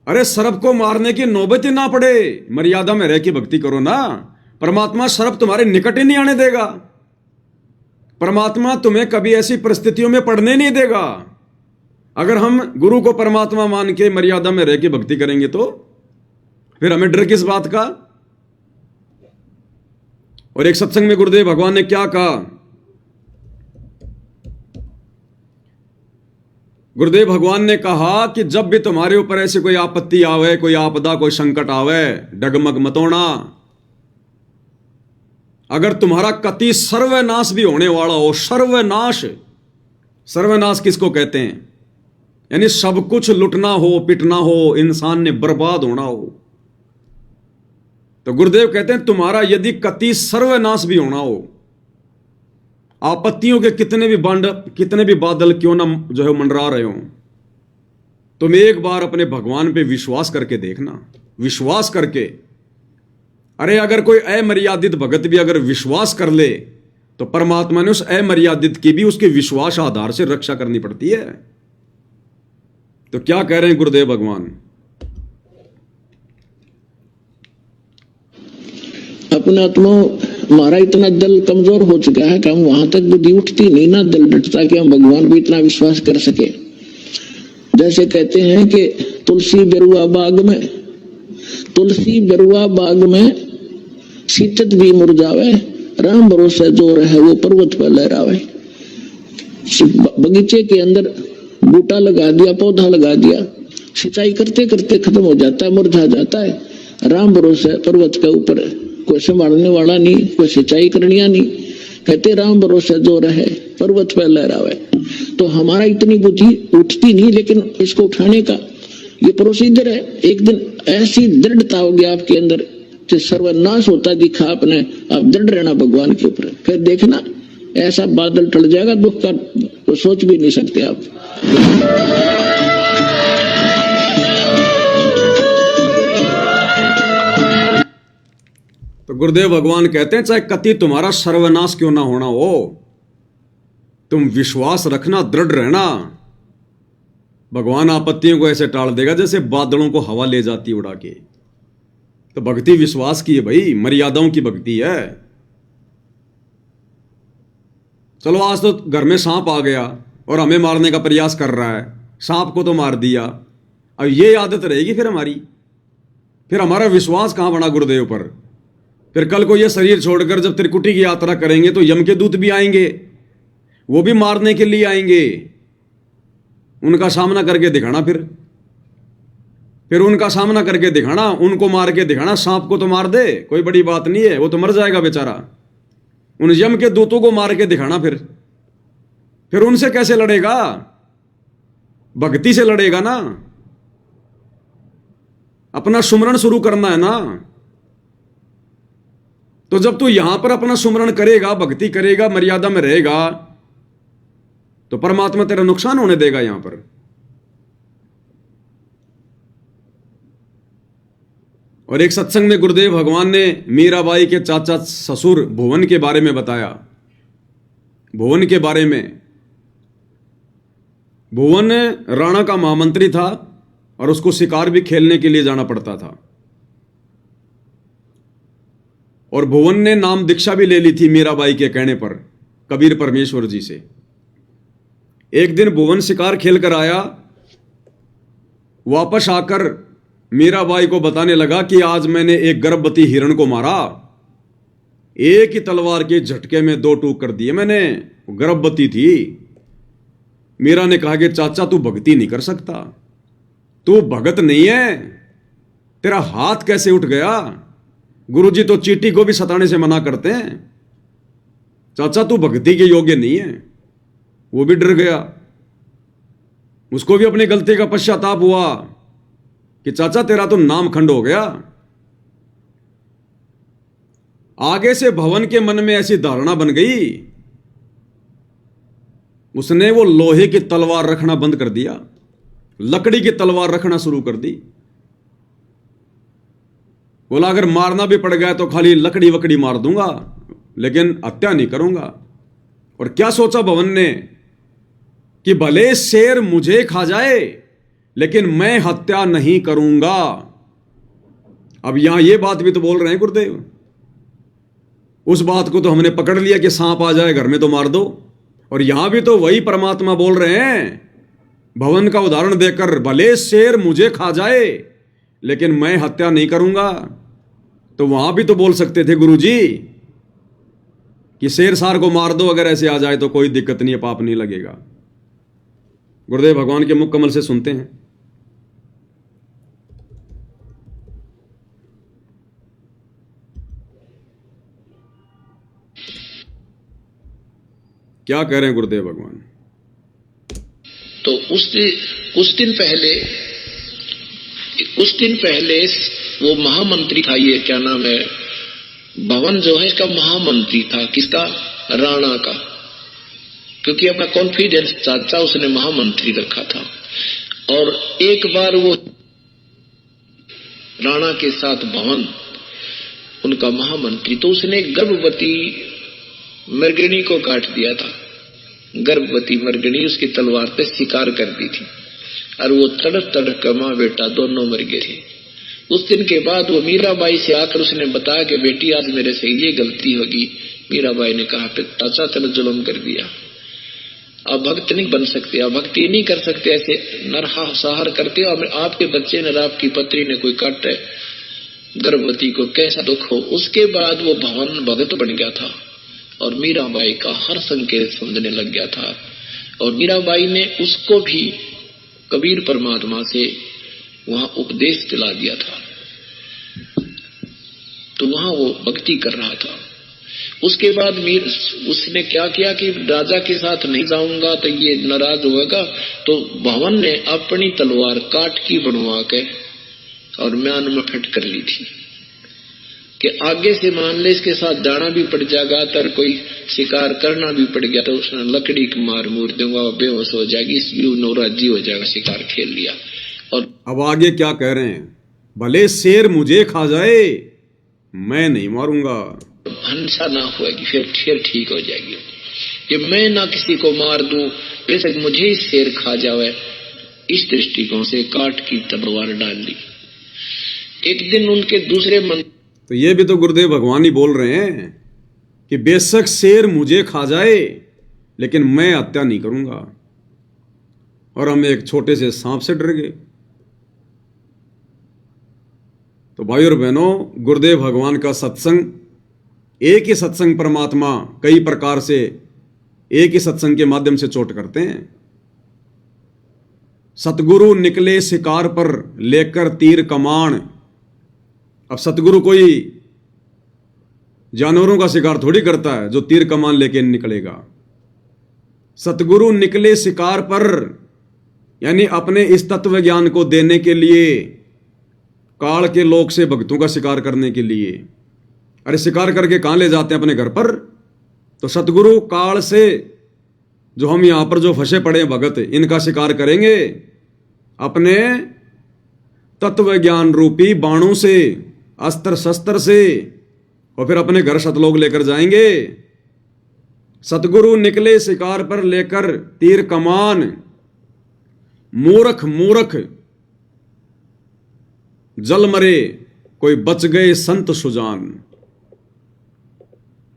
अरे सर्प को मारने की नौबत ही ना पड़े, मर्यादा में रह के भक्ति करो ना। परमात्मा सर्प तुम्हारे निकट ही नहीं आने देगा। परमात्मा तुम्हें कभी ऐसी परिस्थितियों में पड़ने नहीं देगा। अगर हम गुरु को परमात्मा मान के मर्यादा में रह के भक्ति करेंगे तो फिर हमें डर किस बात का? और एक सत्संग में गुरुदेव भगवान ने क्या कहा? गुरुदेव भगवान ने कहा कि जब भी तुम्हारे ऊपर ऐसी कोई आपत्ति आवे, कोई आपदा, कोई संकट आवे, डगमग मत होना। अगर तुम्हारा कति सर्वनाश भी होने वाला हो, सर्वनाश, सर्वनाश किसको कहते हैं? यानी सब कुछ लुटना हो, पिटना हो, इंसान ने बर्बाद होना हो, तो गुरुदेव कहते हैं तुम्हारा यदि कति सर्वनाश भी होना हो, आपत्तियों के कितने भी बादल क्यों ना जो है मंडरा रहे हो, तुम एक बार अपने भगवान पे विश्वास करके देखना। विश्वास करके, अरे अगर कोई अमर्यादित भगत भी अगर विश्वास कर ले तो परमात्मा ने उस अमर्यादित की भी उसके विश्वास आधार से रक्षा करनी पड़ती है। तो क्या कह रहे हैं गुरुदेव भगवान? अपना आत्मा हमारा इतना दिल कमजोर हो चुका है कि हम वहां तक बुद्धि उठती नहीं ना, दिल डटता कि हम भगवान भी इतना विश्वास कर सके। जैसे कहते हैं कि तुलसी बेरुआ बाग में शीतत भी मुरझावे, राम भरोसे जो रहे वो पर्वत पर लहरावे। बगीचे के अंदर बूटा लगा दिया, पौधा लगा दिया, सिंचाई करते करते खत्म हो जाता है, मुरझा जाता है। राम भरोसे पर्वत के ऊपर कोई संभालने वाला नहीं, कोई सिंचाई करनिया नहीं। कहते राम भरोसे जो रहे पर्वत पर लहरावे। तो हमारा इतनी बुद्धि उठती नहीं, लेकिन इसको उठाने का ये प्रोसीजर है। एक दिन ऐसी दृढ़ता होगी आपके अंदर, सर्वनाश होता दिखा आपने, आप दृढ़ रहना भगवान के ऊपर, फिर देखना ऐसा बादल टल जाएगा, दुख का तो सोच भी नहीं सकते आप। तो गुरुदेव भगवान कहते हैं चाहे कति तुम्हारा सर्वनाश क्यों ना होना हो, तुम विश्वास रखना, दृढ़ रहना। भगवान आपत्तियों को ऐसे टाल देगा जैसे बादलों को हवा ले जाती उड़ा के। तो भक्ति विश्वास की है भाई, मर्यादाओं की भक्ति है। चलो आज तो घर में सांप आ गया और हमें मारने का प्रयास कर रहा है, सांप को तो मार दिया, अब ये आदत रहेगी फिर हमारी, फिर हमारा विश्वास कहां बना गुरुदेव पर? फिर कल को ये शरीर छोड़कर जब त्रिकुटी की यात्रा करेंगे तो यम के दूत भी आएंगे, वो भी मारने के लिए आएंगे। उनका सामना करके दिखाना, फिर उनका सामना करके दिखाना, उनको मार के दिखाना। सांप को तो मार दे, कोई बड़ी बात नहीं है, वो तो मर जाएगा बेचारा। उन यम के दूतों को मार के दिखाना, फिर उनसे कैसे लड़ेगा? भक्ति से लड़ेगा ना। अपना सुमरण शुरू करना है ना। तो जब तू यहां पर अपना सुमरण करेगा, भक्ति करेगा, मर्यादा में रहेगा, तो परमात्मा तेरा नुकसान होने देगा यहां पर। और एक सत्संग में गुरुदेव भगवान ने मीराबाई के चाचा ससुर भुवन के बारे में बताया। भुवन के बारे में, भुवन राणा का महामंत्री था और उसको शिकार भी खेलने के लिए जाना पड़ता था। और भुवन ने नाम दीक्षा भी ले ली थी मीराबाई के कहने पर कबीर परमेश्वर जी से। एक दिन भुवन शिकार खेल कर आया, वापस आकर मीराबाई को बताने लगा कि आज मैंने एक गर्भवती हिरण को मारा, एक ही तलवार के झटके में 2 टूक कर दिए मैंने, गर्भवती थी। मीरा ने कहा कि चाचा तू भक्ति नहीं कर सकता, तू भगत नहीं है, तेरा हाथ कैसे उठ गया? गुरुजी तो चींटी को भी सताने से मना करते हैं, चाचा तू भक्ति के योग्य नहीं है। वो भी डर गया, उसको भी अपनी गलती का पश्चाताप हुआ कि चाचा तेरा तो नाम खंड हो गया। आगे से भवन के मन में ऐसी धारणा बन गई, उसने वो लोहे की तलवार रखना बंद कर दिया, लकड़ी की तलवार रखना शुरू कर दी। बोला अगर मारना भी पड़ गया तो खाली लकड़ी वकड़ी मार दूंगा, लेकिन हत्या नहीं करूंगा। और क्या सोचा भवन ने कि भले शेर मुझे खा जाए लेकिन मैं हत्या नहीं करूंगा। अब यहां ये बात भी तो बोल रहे हैं गुरुदेव, उस बात को तो हमने पकड़ लिया कि सांप आ जाए घर में तो मार दो, और यहां भी तो वही परमात्मा बोल रहे हैं भवन का उदाहरण देकर, भले शेर मुझे खा जाए लेकिन मैं हत्या नहीं करूंगा। तो वहां भी तो बोल सकते थे गुरुजी कि शेर सार को मार दो, अगर ऐसे आ जाए तो कोई दिक्कत नहीं है, पाप नहीं लगेगा। गुरुदेव भगवान के मुख कमल से सुनते हैं। क्या कह रहे हैं गुरुदेव भगवान? तो उस दिन पहले वो महामंत्री था, ये क्या नाम है, भवन जो है इसका महामंत्री था, किसका? राणा का, क्योंकि अपना कॉन्फिडेंस चाचा उसने महामंत्री रखा था। और एक बार वो राणा के साथ भवन उनका महामंत्री, तो उसने गर्भवती मृगणी को काट दिया था। गर्भवती मृगणी उसकी तलवार पे शिकार कर दी थी, और वो तड़प तड़प कर मां बेटा दोनों मर गए थे। उस दिन के बाद वो मीराबाई से आकर उसने बताया कि बेटी आज मेरे से ये गलती होगी। मीराबाई ने कहा चाचा तेरे जुल्म कर दिया, आप भक्त नहीं बन सकते, आप भक्ति नहीं कर सकते, ऐसे नरसंहार करते हो। आपके बच्चे ने, आपकी पत्नी ने कोई काटे गर्भवती को, कैसा दुख हो। उसके बाद वो भवन भगत बन गया था और मीराबाई का हर संकेत समझने लग गया था। और मीराबाई ने उसको भी कबीर परमात्मा से वहां उपदेश दिला दिया था, तो वहां वो भक्ति कर रहा था। उसके बाद उसने क्या किया कि राजा के साथ नहीं जाऊंगा तो ये नाराज होगा, तो भवन ने अपनी तलवार काट की बनवा के और म्यान में फिट कर ली थी कि आगे से मान ले इसके साथ जाना भी पड़ जाएगा, तर कोई शिकार करना भी पड़ गया तो उसने लकड़ी की मार मूर दूंगा, बेहोश हो जाएगी, इसलिए नौराजी हो जाएगा, शिकार खेल लिया। और अब आगे क्या कह रहे हैं? भले शेर मुझे खा जाए मैं नहीं मारूंगा, हिंसा ना होगी, फिर ठीक हो जाएगी। कि मैं ना किसी को मार दूं, बेशक मुझे ही शेर खा जावे, इस दृष्टिकोण से काट की तलवार डाल ली। एक दिन उनके दूसरे मन, तो ये भी तो गुरुदेव भगवान ही बोल रहे हैं कि बेशक शेर मुझे खा जाए लेकिन मैं हत्या नहीं करूंगा। और हम एक छोटे से सांप से डर गए। तो भाई और बहनों, गुरुदेव भगवान का सत्संग, एक ही सत्संग परमात्मा कई प्रकार से एक ही सत्संग के माध्यम से चोट करते हैं। सतगुरु निकले शिकार पर लेकर तीर कमान। अब सतगुरु कोई जानवरों का शिकार थोड़ी करता है जो तीर कमान लेके निकलेगा। सतगुरु निकले शिकार पर, यानी अपने इस तत्व ज्ञान को देने के लिए, काल के लोक से भक्तों का शिकार करने के लिए। अरे शिकार करके कहां ले जाते हैं? अपने घर पर। तो सतगुरु काल से, जो हम यहां पर जो फंसे पड़े हैं भगत, इनका शिकार करेंगे अपने तत्व ज्ञान रूपी बाणों से, अस्त्र शस्त्र से, और फिर अपने घर सतलोक लेकर जाएंगे। सतगुरु निकले शिकार पर लेकर तीर कमान। मूर्ख मूर्ख जल मरे, कोई बच गए संत सुजान।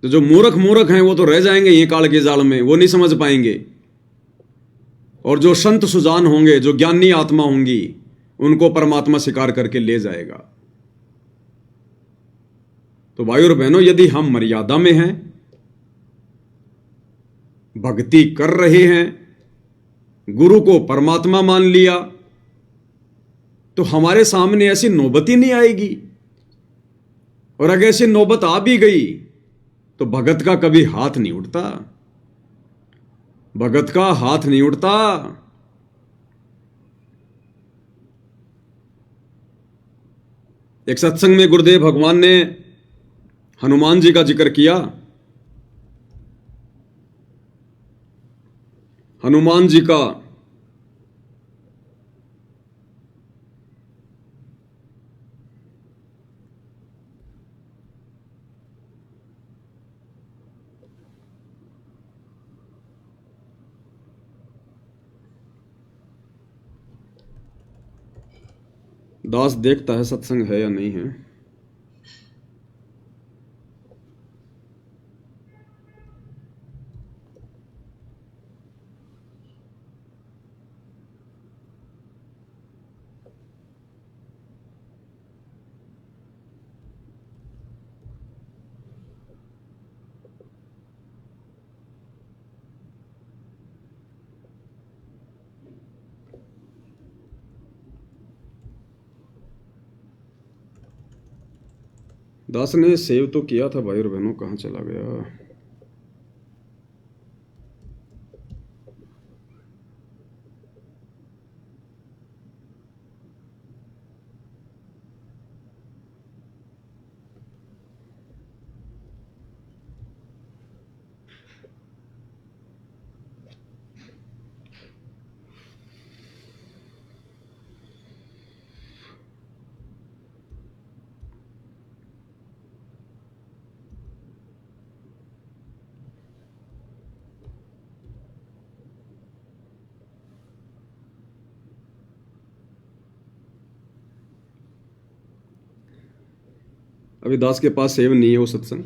तो जो मूर्ख मूर्ख हैं वो तो रह जाएंगे ये काल के जाल में, वो नहीं समझ पाएंगे। और जो संत सुजान होंगे, जो ज्ञानी आत्मा होंगी, उनको परमात्मा स्वीकार करके ले जाएगा। तो भाई और बहनों, यदि हम मर्यादा में हैं, भक्ति कर रहे हैं, गुरु को परमात्मा मान लिया, तो हमारे सामने ऐसी नौबत ही नहीं आएगी। और अगर ऐसी नौबत आ भी गई तो भगत का कभी हाथ नहीं उठता, भगत का हाथ नहीं उठता। एक सत्संग में गुरुदेव भगवान ने हनुमान जी का जिक्र किया। हनुमान जी का दास देखता है सत्संग है या नहीं है। दास ने सेव तो किया था भाई और बहनों, कहाँ चला गया। अभी दास के पास सेव नहीं है वो सत्संग।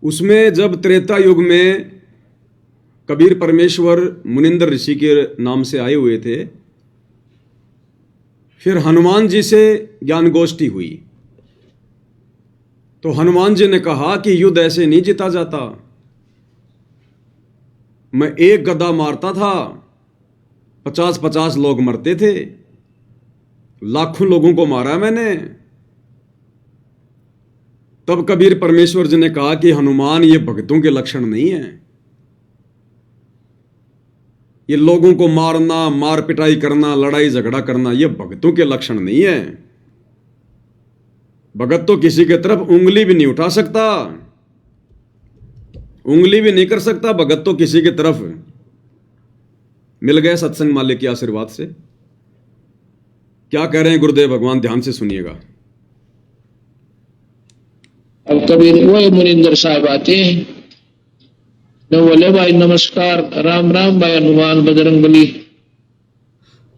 उसमें जब त्रेता युग में कबीर परमेश्वर मुनिंदर ऋषि के नाम से आए हुए थे, फिर हनुमान जी से ज्ञान गोष्ठी हुई, तो हनुमान जी ने कहा कि युद्ध ऐसे नहीं जीता जाता। मैं एक गदा मारता था, 50-50 लोग मरते थे, लाखों लोगों को मारा मैंने। तब कबीर परमेश्वर जी ने कहा कि हनुमान, ये भक्तों के लक्षण नहीं है, ये लोगों को मारना, मार पिटाई करना, लड़ाई झगड़ा करना, ये भक्तों के लक्षण नहीं है। भगत तो किसी के तरफ उंगली भी नहीं उठा सकता, उंगली भी नहीं कर सकता भगत तो किसी की तरफ। मिल गए सत्संग मालिक के आशीर्वाद से। क्या कह रहे हैं गुरुदेव भगवान, ध्यान से सुनिएगा। अब कबीर वो मुनिंदर साहब आते हैं, न बोले भाई नमस्कार, राम राम भाई हनुमान बजरंग बली।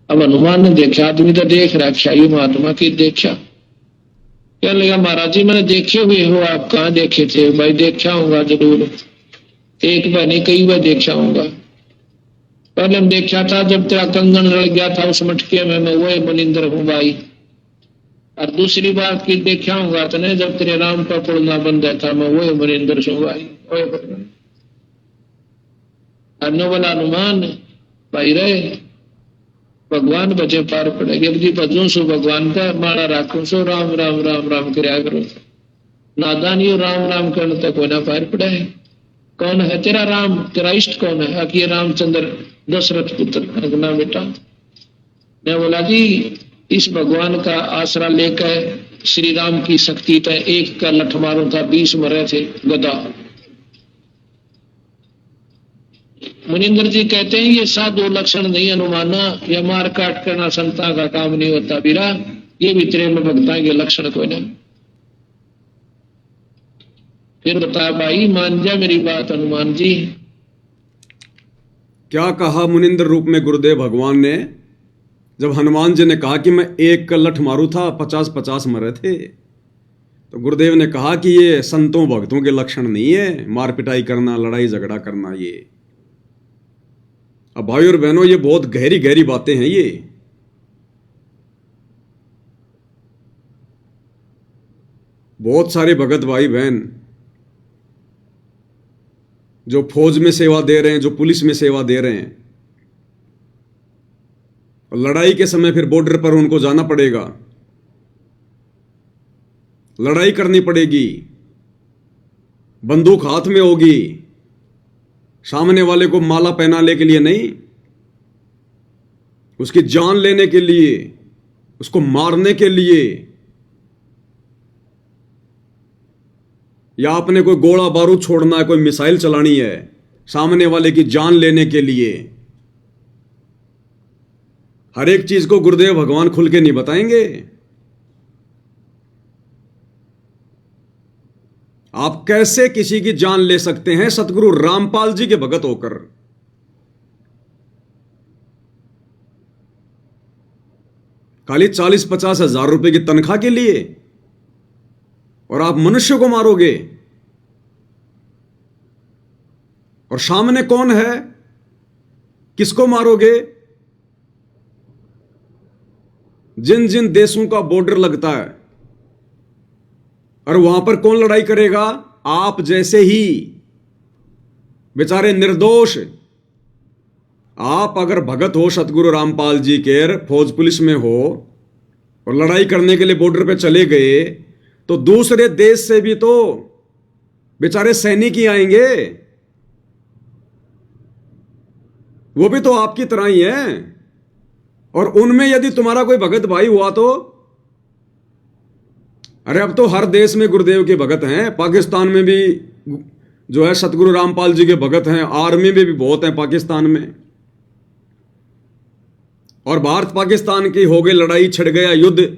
अब हनुमान ने देखा, आदमी तो देख रखा, ये महात्मा की देखा। क्या लगा, महाराज जी मैंने देखे हुए हो, आप कहाँ देखे थे? भाई देखा होगा जरूर, एक बार नहीं कई बार देखा होगा। पहले हम देखा था जब तेरा कंगन रल गया था उस मटके में, मैं वही मुनिंदर हूँ भाई। और दूसरी बात की देखा होगा तो नहीं, जब तेरे राम का पुड़ना बंद था, मैं वही मुनिंदर हूँ भाई। बोला हनुमान भाई रहे, भगवान बचे पार पड़ेगी। अब जी भजू सो भगवान का, माड़ा राखू सो राम राम राम राम करया करो। नादानी राम राम करने तक कोई ना पार पड़े। कौन है तेरा राम? तेरा इष्ट कौन है? कि रामचंद्र दशरथ पुत्र ना बेटा। ने बोला जी इस भगवान का आसरा लेकर श्री राम की शक्ति तय एक का लठ मारो था, 20 मरे थे गदा। मुनिंदर जी कहते हैं ये साधु लक्षण नहीं अनुमाना, या मार काट करना संता का काम नहीं होता बीरा, ये भी तेरे में भक्ता के लक्षण कोई नहीं। फिर बता भाई, मान जा मेरी बात हनुमान जी। क्या कहा मुनिंदर रूप में गुरुदेव भगवान ने? जब हनुमान जी ने कहा कि मैं एक का लठ मारू था 50-50 मरे थे, तो गुरुदेव ने कहा कि ये संतों भक्तों के लक्षण नहीं है, मार पिटाई करना, लड़ाई झगड़ा करना। ये अब भाई और बहनों, ये बहुत गहरी गहरी बातें हैं। ये बहुत सारे भगत भाई बहन जो फौज में सेवा दे रहे हैं, जो पुलिस में सेवा दे रहे हैं, और लड़ाई के समय फिर बॉर्डर पर उनको जाना पड़ेगा, लड़ाई करनी पड़ेगी, बंदूक हाथ में होगी, सामने वाले को माला पहनाने के लिए नहीं, उसकी जान लेने के लिए, उसको मारने के लिए, या आपने कोई गोला बारूद छोड़ना है, कोई मिसाइल चलानी है सामने वाले की जान लेने के लिए। हर एक चीज को गुरुदेव भगवान खुल के नहीं बताएंगे। आप कैसे किसी की जान ले सकते हैं सतगुरु रामपाल जी के भगत होकर? खाली 40-50 हजार रुपए की तनख्वाह के लिए, और आप मनुष्य को मारोगे। और सामने कौन है, किसको मारोगे? जिन जिन देशों का बॉर्डर लगता है, और वहां पर कौन लड़ाई करेगा? आप जैसे ही बेचारे निर्दोष। आप अगर भगत हो सतगुरु रामपाल जी के, फौज पुलिस में हो और लड़ाई करने के लिए बॉर्डर पे चले गए, तो दूसरे देश से भी तो बेचारे सैनिक ही आएंगे, वो भी तो आपकी तरह ही हैं। और उनमें यदि तुम्हारा कोई भगत भाई हुआ तो, अरे अब तो हर देश में गुरुदेव के भगत हैं। पाकिस्तान में भी जो है सतगुरु रामपाल जी के भगत हैं, आर्मी में भी बहुत हैं पाकिस्तान में। और भारत पाकिस्तान की हो गई लड़ाई, छिड़ गया युद्ध,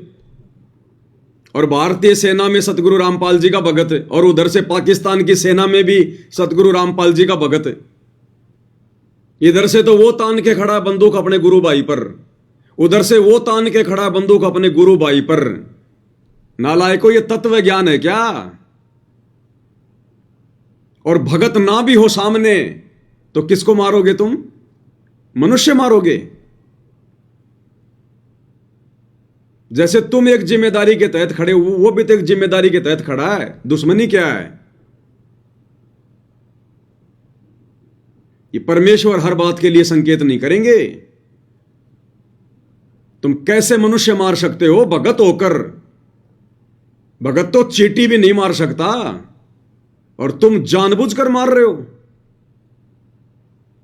और भारतीय सेना में सतगुरु रामपाल जी का भगत, और उधर से पाकिस्तान की सेना में भी सतगुरु रामपाल जी का भगत। इधर से तो वो तान के खड़ा बंदूक अपने गुरु भाई पर, उधर से वो तान के खड़ा बंदूक अपने गुरु भाई पर। नालायको, ये तत्व ज्ञान है क्या? और भगत ना भी हो सामने तो किसको मारोगे तुम? मनुष्य मारोगे। जैसे तुम एक जिम्मेदारी के तहत खड़े हो, वो भी तो एक जिम्मेदारी के तहत खड़ा है। दुश्मनी क्या है? ये परमेश्वर हर बात के लिए संकेत नहीं करेंगे। तुम कैसे मनुष्य मार सकते हो भगत होकर? भगत तो चींटी भी नहीं मार सकता, और तुम जानबूझकर मार रहे हो।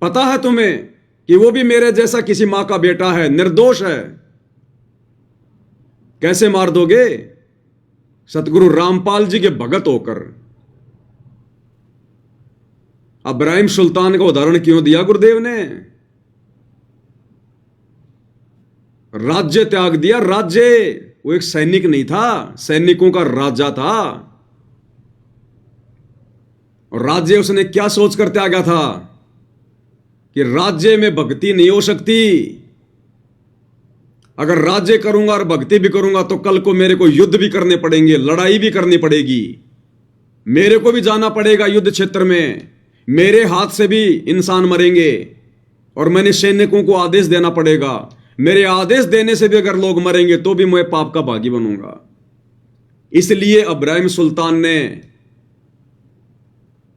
पता है तुम्हें कि वो भी मेरे जैसा किसी मां का बेटा है, निर्दोष है। कैसे मार दोगे? सतगुरु रामपाल जी के भगत होकर। इब्राहिम सुल्तान का उदाहरण क्यों दिया गुरुदेव ने? राज्य त्याग दिया, राज्य। वो एक सैनिक नहीं था, सैनिकों का राजा था। और राज्य उसने क्या सोचकर त्यागा था कि राज्य में भक्ति नहीं हो सकती। अगर राज्य करूंगा और भक्ति भी करूंगा तो कल को मेरे को युद्ध भी करने पड़ेंगे, लड़ाई भी करनी पड़ेगी, मेरे को भी जाना पड़ेगा युद्ध क्षेत्र में, मेरे हाथ से भी इंसान मरेंगे, और मैंने सैनिकों को आदेश देना पड़ेगा। मेरे आदेश देने से भी अगर लोग मरेंगे तो भी मैं पाप का भागी बनूंगा। इसलिए इब्राहिम सुल्तान ने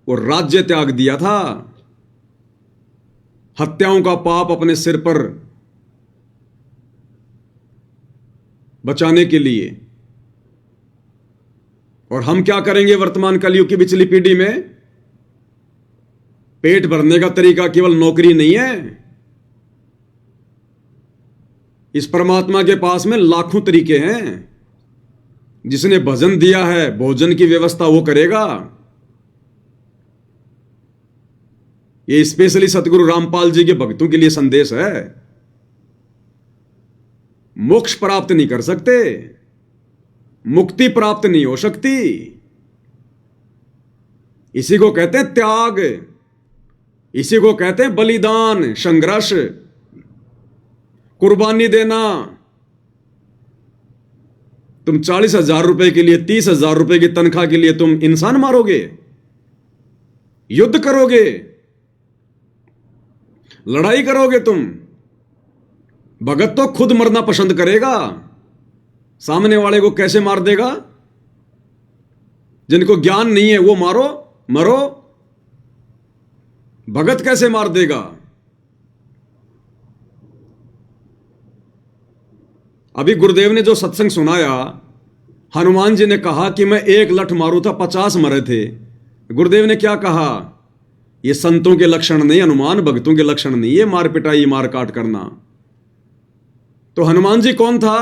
वो राज्य त्याग दिया था, हत्याओं का पाप अपने सिर पर बचाने के लिए। और हम क्या करेंगे वर्तमान कलयुग की पिछली पीढ़ी में? पेट भरने का तरीका केवल नौकरी नहीं है। इस परमात्मा के पास में लाखों तरीके हैं। जिसने भजन दिया है, भोजन की व्यवस्था वो करेगा। ये स्पेशली सतगुरु रामपाल जी के भक्तों के लिए संदेश है। मोक्ष प्राप्त नहीं कर सकते, मुक्ति प्राप्त नहीं हो सकती। इसी को कहते हैं त्याग, इसी को कहते हैं बलिदान, संघर्ष। कुर्बानी देना। तुम 40,000 रुपए के लिए, 30,000 रुपए की तनख्वाह के लिए तुम इंसान मारोगे, युद्ध करोगे, लड़ाई करोगे तुम। भगत तो खुद मरना पसंद करेगा, सामने वाले को कैसे मार देगा? जिनको ज्ञान नहीं है वो मारो, मरो। भगत कैसे मार देगा? अभी गुरुदेव ने जो सत्संग सुनाया, हनुमान जी ने कहा कि मैं एक लठ मारू था 50 मरे थे। गुरुदेव ने क्या कहा? ये संतों के लक्षण नहीं, हनुमान भक्तों के लक्षण नहीं, ये मार पिटाई मार काट करना। तो हनुमान जी कौन था?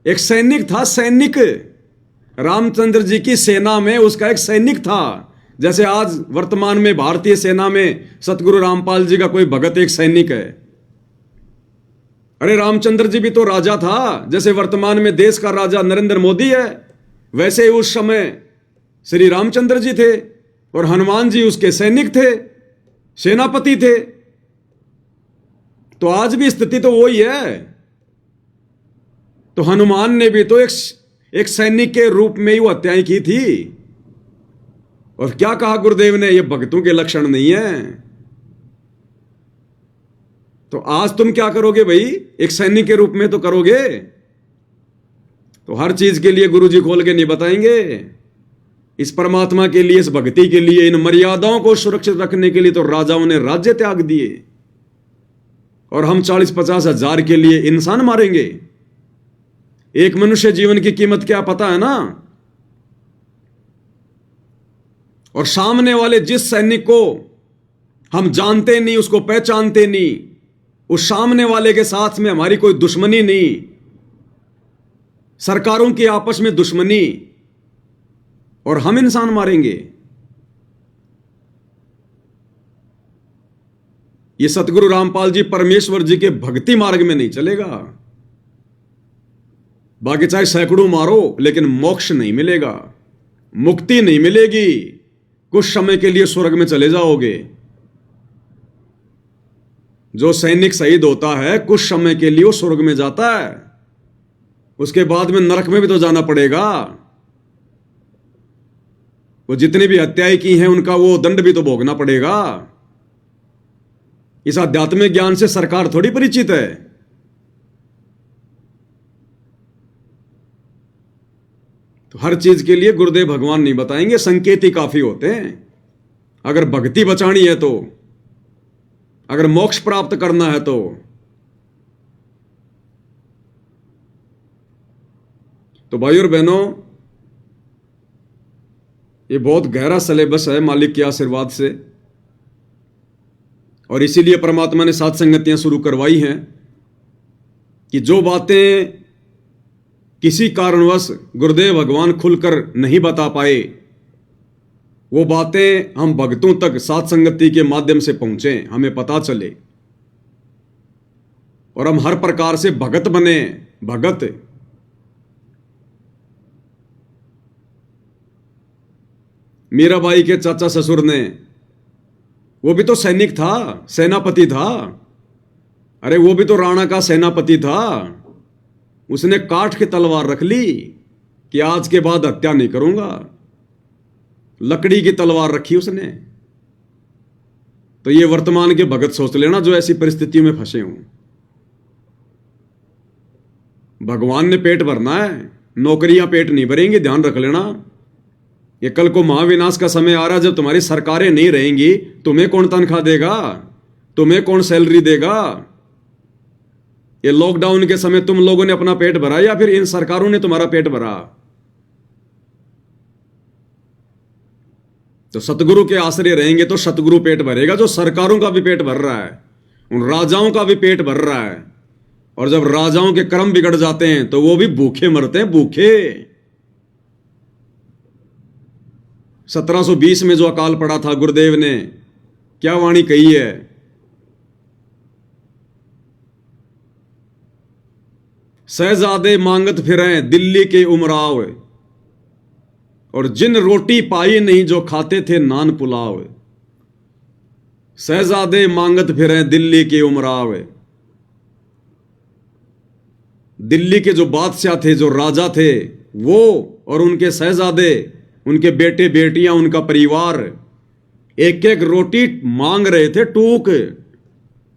एक सैनिक था, सैनिक। रामचंद्र जी की सेना में उसका एक सैनिक था। जैसे आज वर्तमान में भारतीय सेना में सतगुरु रामपाल जी का कोई भगत एक सैनिक है। अरे रामचंद्र जी भी तो राजा था। जैसे वर्तमान में देश का राजा नरेंद्र मोदी है, वैसे ही उस समय श्री रामचंद्र जी थे और हनुमान जी उसके सैनिक थे, सेनापति थे। तो आज भी स्थिति तो वही है। तो हनुमान ने भी तो एक सैनिक के रूप में ही वो हत्याएं की थी। और क्या कहा गुरुदेव ने? ये भक्तों के लक्षण नहीं है। तो आज तुम क्या करोगे भाई? एक सैनिक के रूप में तो करोगे। तो हर चीज के लिए गुरुजी खोल के नहीं बताएंगे। इस परमात्मा के लिए, इस भक्ति के लिए, इन मर्यादाओं को सुरक्षित रखने के लिए तो राजाओं ने राज्य त्याग दिए, और हम 40-50 हजार के लिए इंसान मारेंगे। एक मनुष्य जीवन की कीमत क्या पता है ना? और सामने वाले जिस सैनिक को हम जानते नहीं, उसको पहचानते नहीं, उस सामने वाले के साथ में हमारी कोई दुश्मनी नहीं, सरकारों की आपस में दुश्मनी, और हम इंसान मारेंगे। ये सतगुरु रामपाल जी परमेश्वर जी के भक्ति मार्ग में नहीं चलेगा। बाकी चाहे सैकड़ों मारो, लेकिन मोक्ष नहीं मिलेगा, मुक्ति नहीं मिलेगी। कुछ समय के लिए स्वर्ग में चले जाओगे। जो सैनिक शहीद होता है, कुछ समय के लिए वो स्वर्ग में जाता है, उसके बाद में नरक में भी तो जाना पड़ेगा। वो जितनी भी हत्याएं की हैं उनका वो दंड भी तो भोगना पड़ेगा। इस आध्यात्मिक ज्ञान से सरकार थोड़ी परिचित है। तो हर चीज के लिए गुरुदेव भगवान नहीं बताएंगे, संकेत ही काफी होते हैं। अगर भक्ति बचानी है तो, अगर मोक्ष प्राप्त करना है तो भाई और बहनों, ये बहुत गहरा सिलेबस है मालिक के आशीर्वाद से, और इसीलिए परमात्मा ने 7 संगतियां शुरू करवाई हैं कि जो बातें किसी कारणवश गुरुदेव भगवान खुलकर नहीं बता पाए, वो बातें हम भक्तों तक 7 संगति के माध्यम से पहुंचे, हमें पता चले, और हम हर प्रकार से भगत बने। भगत मीराबाई के चाचा ससुर ने, वो भी तो सैनिक था, सेनापति था। अरे वो भी तो राणा का सेनापति था। उसने काठ की तलवार रख ली कि आज के बाद हत्या नहीं करूंगा। लकड़ी की तलवार रखी उसने। तो ये वर्तमान के भगत सोच लेना जो ऐसी परिस्थितियों में फंसे हों। भगवान ने पेट भरना है, नौकरियां पेट नहीं भरेंगी, ध्यान रख लेना। ये कल को महाविनाश का समय आ रहा है, जब तुम्हारी सरकारें नहीं रहेंगी, तुम्हें कौन तनख्वाह देगा? तुम्हें कौन सैलरी देगा? ये लॉकडाउन के समय तुम लोगों ने अपना पेट भरा या फिर इन सरकारों ने तुम्हारा पेट भरा? तो सतगुरु के आश्रय रहेंगे तो सतगुरु पेट भरेगा, जो सरकारों का भी पेट भर रहा है, उन राजाओं का भी पेट भर रहा है। और जब राजाओं के कर्म बिगड़ जाते हैं तो वो भी भूखे मरते हैं, भूखे। 1720 में जो अकाल पड़ा था, गुरुदेव ने क्या वाणी कही है? शहजादे मांगत फिरें दिल्ली के उमराव, और जिन रोटी पाई नहीं जो खाते थे नान पुलाव। शहजादे मांगत फिरें दिल्ली के उमराव, दिल्ली के जो बादशाह थे, जो राजा थे, वो और उनके शहजादे, उनके बेटे बेटियां, उनका परिवार एक एक रोटी मांग रहे थे टूक।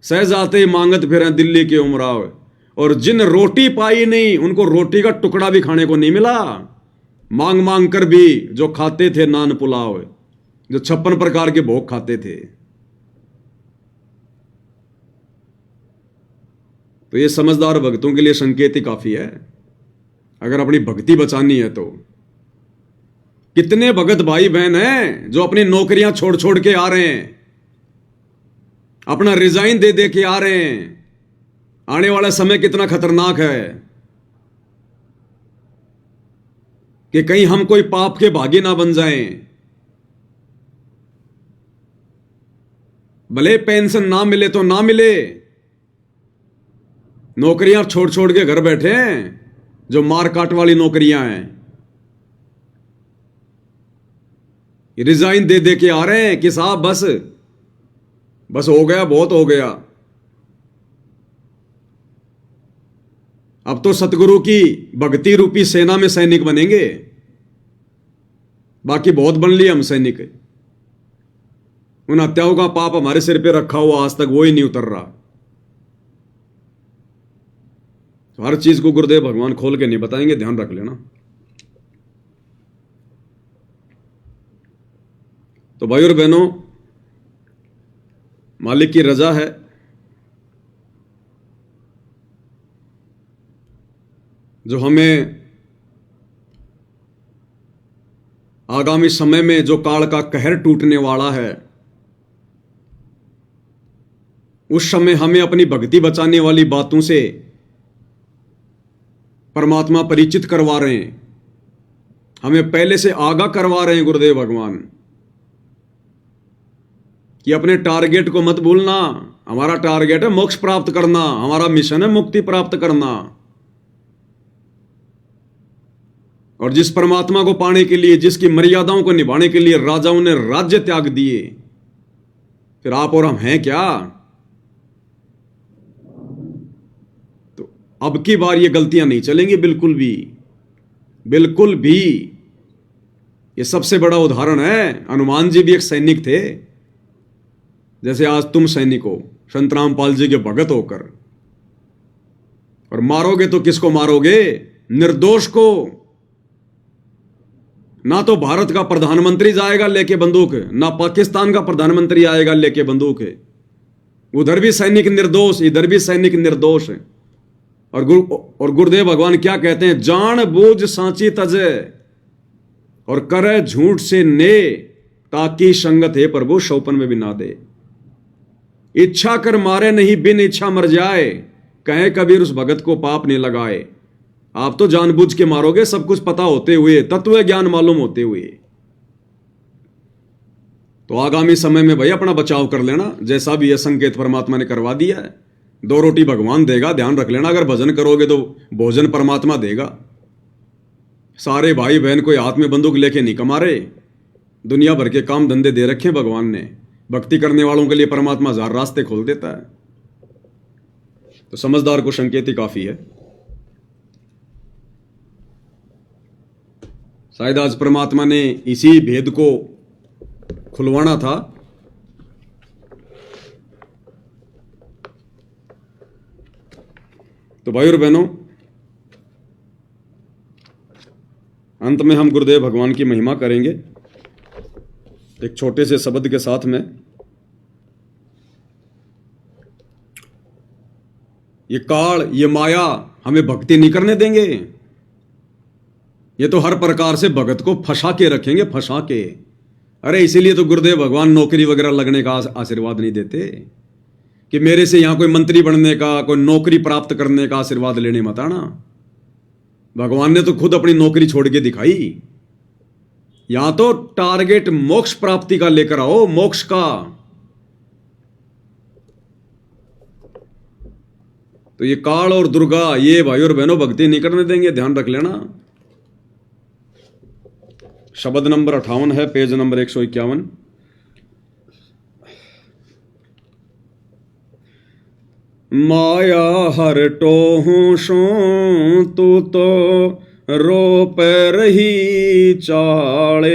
शहजादे मांगत फिर दिल्ली के उमराव, और जिन रोटी पाई नहीं उनको रोटी का टुकड़ा भी खाने को नहीं मिला। मांग मांग कर भी जो खाते थे नान पुलाव, जो 56 प्रकार के भोग खाते थे। तो ये समझदार भक्तों के लिए संकेत ही काफी है। अगर अपनी भक्ति बचानी है तो कितने भगत भाई बहन हैं जो अपनी नौकरियां छोड़ छोड़ के आ रहे हैं, अपना रिजाइन दे दे के आ रहे हैं। आने वाला समय कितना खतरनाक है कि कहीं हम कोई पाप के भागी ना बन जाएं। भले पेंशन ना मिले तो ना मिले, नौकरियां छोड़ छोड़ के घर बैठे हैं, जो मार काट वाली नौकरियां हैं, रिजाइन दे दे के आ रहे हैं कि साहब बस बस हो गया, बहुत हो गया। अब तो सतगुरु की भक्ति रूपी सेना में सैनिक बनेंगे, बाकी बहुत बन लिए हम सैनिक। उन हत्याओं का पाप हमारे सिर पे रखा हुआ, आज तक वो ही नहीं उतर रहा। तो हर चीज को गुरुदेव भगवान खोल के नहीं बताएंगे, ध्यान रख लेना। तो भाई और बहनों, मालिक की रजा है, जो हमें आगामी समय में जो काल का कहर टूटने वाला है, उस समय हमें अपनी भक्ति बचाने वाली बातों से परमात्मा परिचित करवा रहे हैं, हमें पहले से आगाह करवा रहे हैं गुरुदेव भगवान कि अपने टारगेट को मत भूलना। हमारा टारगेट है मोक्ष प्राप्त करना, हमारा मिशन है मुक्ति प्राप्त करना। और जिस परमात्मा को पाने के लिए, जिसकी मर्यादाओं को निभाने के लिए राजाओं ने राज्य त्याग दिए, फिर आप और हम हैं क्या? तो अब की बार ये गलतियां नहीं चलेंगी, बिल्कुल भी, बिल्कुल भी। ये सबसे बड़ा उदाहरण है। हनुमान जी भी एक सैनिक थे, जैसे आज तुम सैनिक हो, संत रामपाल जी के भगत होकर। और मारोगे तो किसको मारोगे? निर्दोष को। ना तो भारत का प्रधानमंत्री जाएगा लेके बंदूक, ना पाकिस्तान का प्रधानमंत्री आएगा लेके बंदूक। उधर भी सैनिक निर्दोष, इधर भी सैनिक निर्दोष। और गुरुदेव भगवान क्या कहते हैं? जान बूझ सांची तजे और करे झूठ से ने, ताकि संगत है प्रभु शौपन में भी ना दे। इच्छा कर मारे नहीं, बिन इच्छा मर जाए, कहे कबीर उस भगत को पाप नहीं लगाए। आप तो जानबूझ के मारोगे, सब कुछ पता होते हुए, तत्व ज्ञान मालूम होते हुए। तो आगामी समय में भाई अपना बचाव कर लेना, जैसा भी यह संकेत परमात्मा ने करवा दिया है। 2 रोटी भगवान देगा, ध्यान रख लेना। अगर भजन करोगे तो भोजन परमात्मा देगा। सारे भाई बहन कोई हाथ में बंदूक लेके नहीं कमा रहे, दुनिया भर के काम धंधे दे रखे भगवान ने। भक्ति करने वालों के लिए परमात्मा 1000 रास्ते खोल देता है। तो समझदार को संकेत ही काफी है। शायद आज परमात्मा ने इसी भेद को खुलवाना था। तो भाई और बहनों, अंत में हम गुरुदेव भगवान की महिमा करेंगे एक छोटे से शब्द के साथ में। ये काल, ये माया हमें भक्ति नहीं करने देंगे। ये तो हर प्रकार से भगत को फंसा के रखेंगे, फंसा के। अरे इसीलिए तो गुरुदेव भगवान नौकरी वगैरह लगने का आशीर्वाद नहीं देते कि मेरे से यहां कोई मंत्री बनने का, कोई नौकरी प्राप्त करने का आशीर्वाद लेने मत आना। भगवान ने तो खुद अपनी नौकरी छोड़ के दिखाई। यहां तो टारगेट मोक्ष प्राप्ति का लेकर आओ, मोक्ष का। तो ये काल और दुर्गा, ये भाई और बहनों भक्ति नहीं करने देंगे, ध्यान रख लेना। शब्द नंबर 58 है, पेज नंबर 151। माया हर टोहूं सो तू तो रोप रही चाले।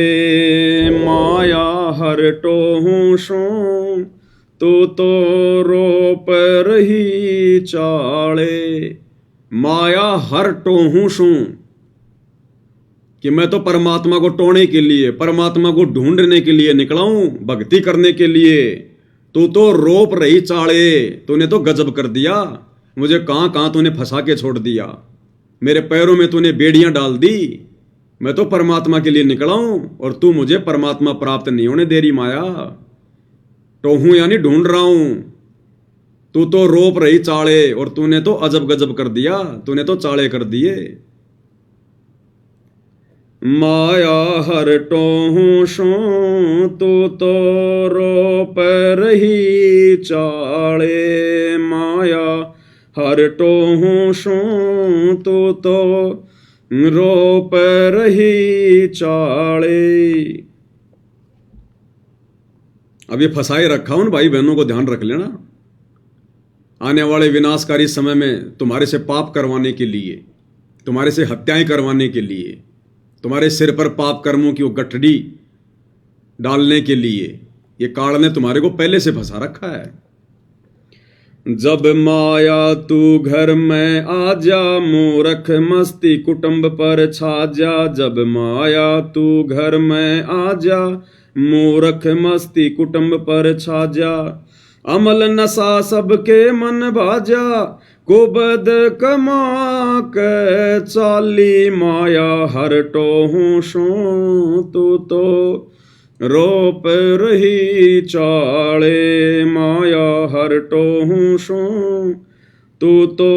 माया हर टोहूं सो तू तो रोप रही चाले। माया हर टोहूं सू, कि मैं तो परमात्मा को टोने के लिए, परमात्मा को ढूंढने के लिए निकला हूं, भक्ति करने के लिए। तू तो रोप रही चाले, तूने तो गजब कर दिया। मुझे कहां कहां तूने फंसा के छोड़ दिया, मेरे पैरों में तूने बेड़ियां डाल दी। मैं तो परमात्मा के लिए निकला हूं और तू मुझे परमात्मा प्राप्त नहीं होने दे रही माया। टोहूं यानी ढूंढ रहा हूं, तू तो रोप रही चाले और तूने तो अजब गजब कर दिया, तूने तो चाले कर दिए। माया हर टोहूं सो तू तो रोप रही चाले। माया हर टोहूं सो तू तो रोप रही चाले। अब ये फंसाए रखा उन भाई बहनों को ध्यान रख लेना, आने वाले विनाशकारी समय में तुम्हारे से पाप करवाने के लिए, तुम्हारे से हत्याएं करवाने के लिए, तुम्हारे सिर पर पाप कर्मों की वो गठड़ी डालने के लिए ये काल ने तुम्हारे को पहले से फंसा रखा है। जब माया तू घर में आ जा, मूर्ख मस्ती कुटुंब पर छा जा। जब माया तू घर में आ जा, मूर्ख मस्ती कुटुंब पर छा जा। अमल नशा सबके मन भाजा, कुबद कमा के चाली। माया हर टोहूं सो तू तो रोप रही चाले। माया हर टोहूं सो तू तो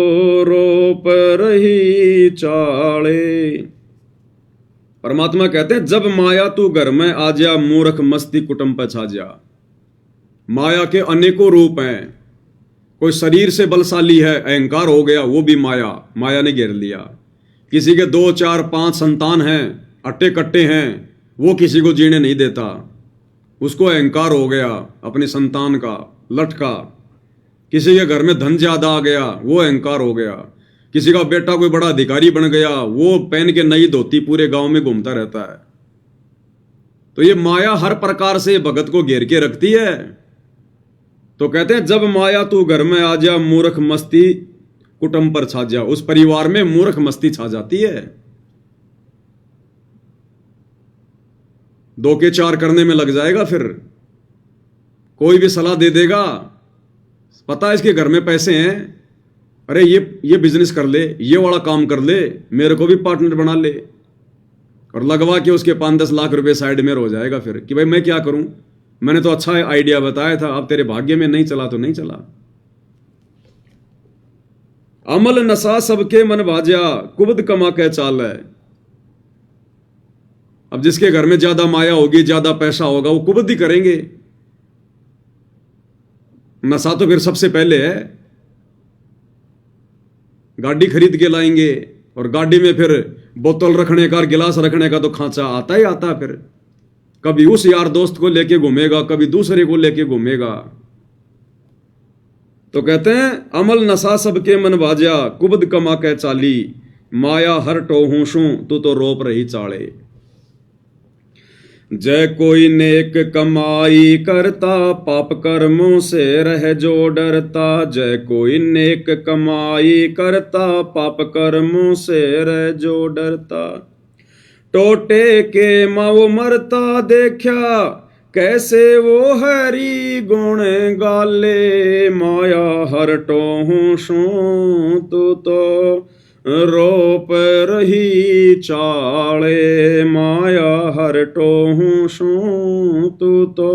रोप रही चाले। परमात्मा कहते हैं जब माया तू घर में आ जा, मूर्ख मस्ती कुटुंब पर छा जा। माया के अनेकों रूप हैं, कोई शरीर से बलशाली है, अहंकार हो गया, वो भी माया, माया ने घेर लिया। किसी के 2, 4, 5 संतान हैं, अट्टे कट्टे हैं, वो किसी को जीने नहीं देता, उसको अहंकार हो गया अपनी संतान का, लठ का। किसी के घर में धन ज्यादा आ गया, वो अहंकार हो गया। किसी का बेटा कोई बड़ा अधिकारी बन गया, वो पहन के नई धोती पूरे गांव में घूमता रहता है। तो ये माया हर प्रकार से भगत को घेर के रखती है। तो कहते हैं जब माया तू घर में आ जा, मूर्ख मस्ती कुटुंब पर छा जा। उस परिवार में मूर्ख मस्ती छा जाती है, 2 के 4 करने में लग जाएगा। फिर कोई भी सलाह दे देगा, पता है इसके घर में पैसे हैं, अरे ये बिजनेस कर ले, ये वाला काम कर ले, मेरे को भी पार्टनर बना ले, और लगवा के उसके 5-10 लाख रुपए साइड में हो जाएगा। फिर कि भाई मैं क्या करूं, मैंने तो अच्छा आइडिया बताया था, अब तेरे भाग्य में नहीं चला तो नहीं चला। अमल नशा सबके मन भाजा, कुबद कमा के चाल है। अब जिसके घर में ज्यादा माया होगी, ज्यादा पैसा होगा, वो कुबद ही करेंगे। नशा तो फिर सबसे पहले है, गाड़ी खरीद के लाएंगे और गाड़ी में फिर बोतल रखने का, गिलास रखने का तो खांचा आता ही आता है। फिर कभी उस यार दोस्त को लेके घूमेगा, कभी दूसरे को लेके घूमेगा। तो कहते हैं अमल नशा सबके मन भाजा, कुबद कमा के चाली। माया हर टोहूं सू तू तो रोप रही चाले। जय कोई नेक कमाई करता, पाप कर्मों से रह जो डरता। जय कोई नेक कमाई करता, पाप कर्मों से रह जो डरता। टोटे के माओ मरता देखा, कैसे वो हरि गुण गाले। माया हर टोहूं सू तू तो रोप रही चाले। माया हर टोहूं सू तू तो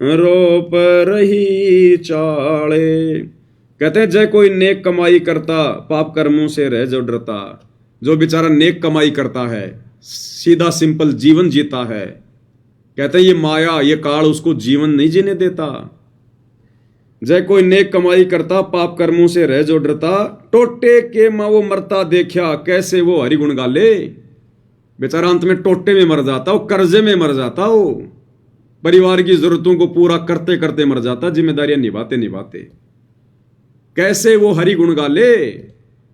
रोप रही चाले। कहते हैं जय कोई नेक कमाई करता, पाप कर्मों से रह जो डरता। जो बेचारा नेक कमाई करता है, सीधा सिंपल जीवन जीता है, कहते हैं ये माया, ये काल उसको जीवन नहीं जीने देता। जय कोई नेक कमाई करता, पाप कर्मों से रह जो डरता। टोटे के माँ वो मरता देखा, कैसे वो हरिगुण गाले। बेचारा अंत में टोटे में मर जाता, वो कर्जे में मर जाता, वो परिवार की जरूरतों को पूरा करते करते मर जाता, जिम्मेदारियां निभाते निभाते। कैसे वो हरि गुण गाले,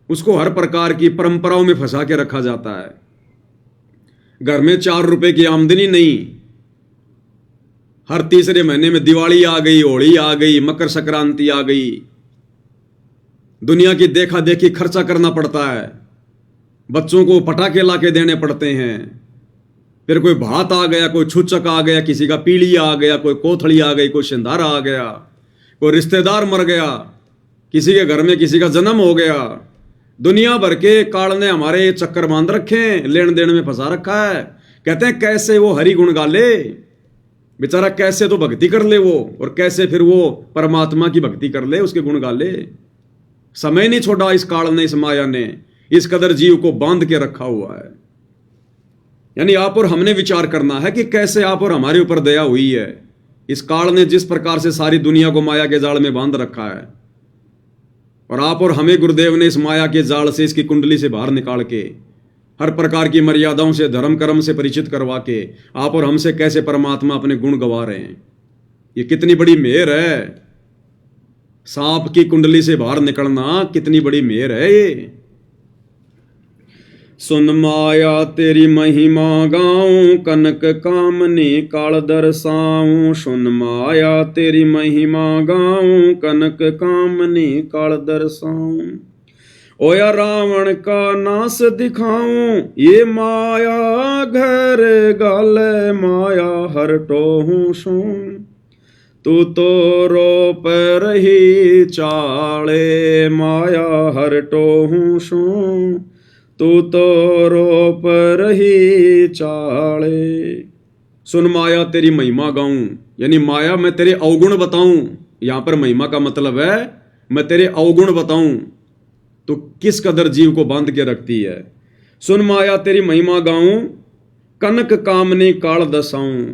उसको हर प्रकार की परंपराओं में फंसा के रखा जाता है। घर में 4 रुपए की आमदनी नहीं, हर तीसरे महीने में दिवाली आ गई, होली आ गई, मकर संक्रांति आ गई, दुनिया की देखा देखी खर्चा करना पड़ता है, बच्चों को पटाखे लाके देने पड़ते हैं, फिर कोई भात आ गया, कोई छुचक आ गया, किसी का पीली आ गया, कोई कोथड़ी आ गई, कोई सिंधारा आ गया, कोई रिश्तेदार मर गया, किसी के घर में किसी का जन्म हो गया। दुनिया भर के काल ने हमारे चक्कर बांध रखे हैं, लेन देन में फंसा रखा है। कहते हैं कैसे वो हरि गुण गाले, बेचारा कैसे तो भक्ति कर ले वो, और कैसे फिर वो परमात्मा की भक्ति कर ले, उसके गुण गाले। समय नहीं छोड़ा इस काल ने, इस माया ने इस कदर जीव को बांध के रखा हुआ है। यानी आप और हमने विचार करना है कि कैसे आप और हमारे ऊपर दया हुई है। इस काल ने जिस प्रकार से सारी दुनिया को माया के जाल में बांध रखा है, और आप और हमें गुरुदेव ने इस माया के जाल से, इसकी कुंडली से बाहर निकाल के, हर प्रकार की मर्यादाओं से, धर्म कर्म से परिचित करवा के आप और हमसे कैसे परमात्मा अपने गुण गवा रहे हैं। ये कितनी बड़ी मेहर है। सांप की कुंडली से बाहर निकलना कितनी बड़ी मेहर है ये। सुन माया तेरी महिमा गाऊं, कनक कामनी काल दर्शाऊं। सुन माया तेरी महिमा गाऊं, कनक कामनी काल दर्शाऊं। ओया रावण का नाश दिखाऊं, ये माया घर गाले, माया हरटो हूं सू। तू तो रोप रही चाले, माया हरटो हूं सू। तू तो रोप रही चाले। सुन माया तेरी महिमा गाऊं, यानी माया मैं तेरे अवगुण बताऊं। यहां पर महिमा का मतलब है मैं तेरे अवगुण बताऊं, तो किस कदर जीव को बांध के रखती है। सुन माया तेरी महिमा गाऊं, कनक कामनी काल दसाऊं।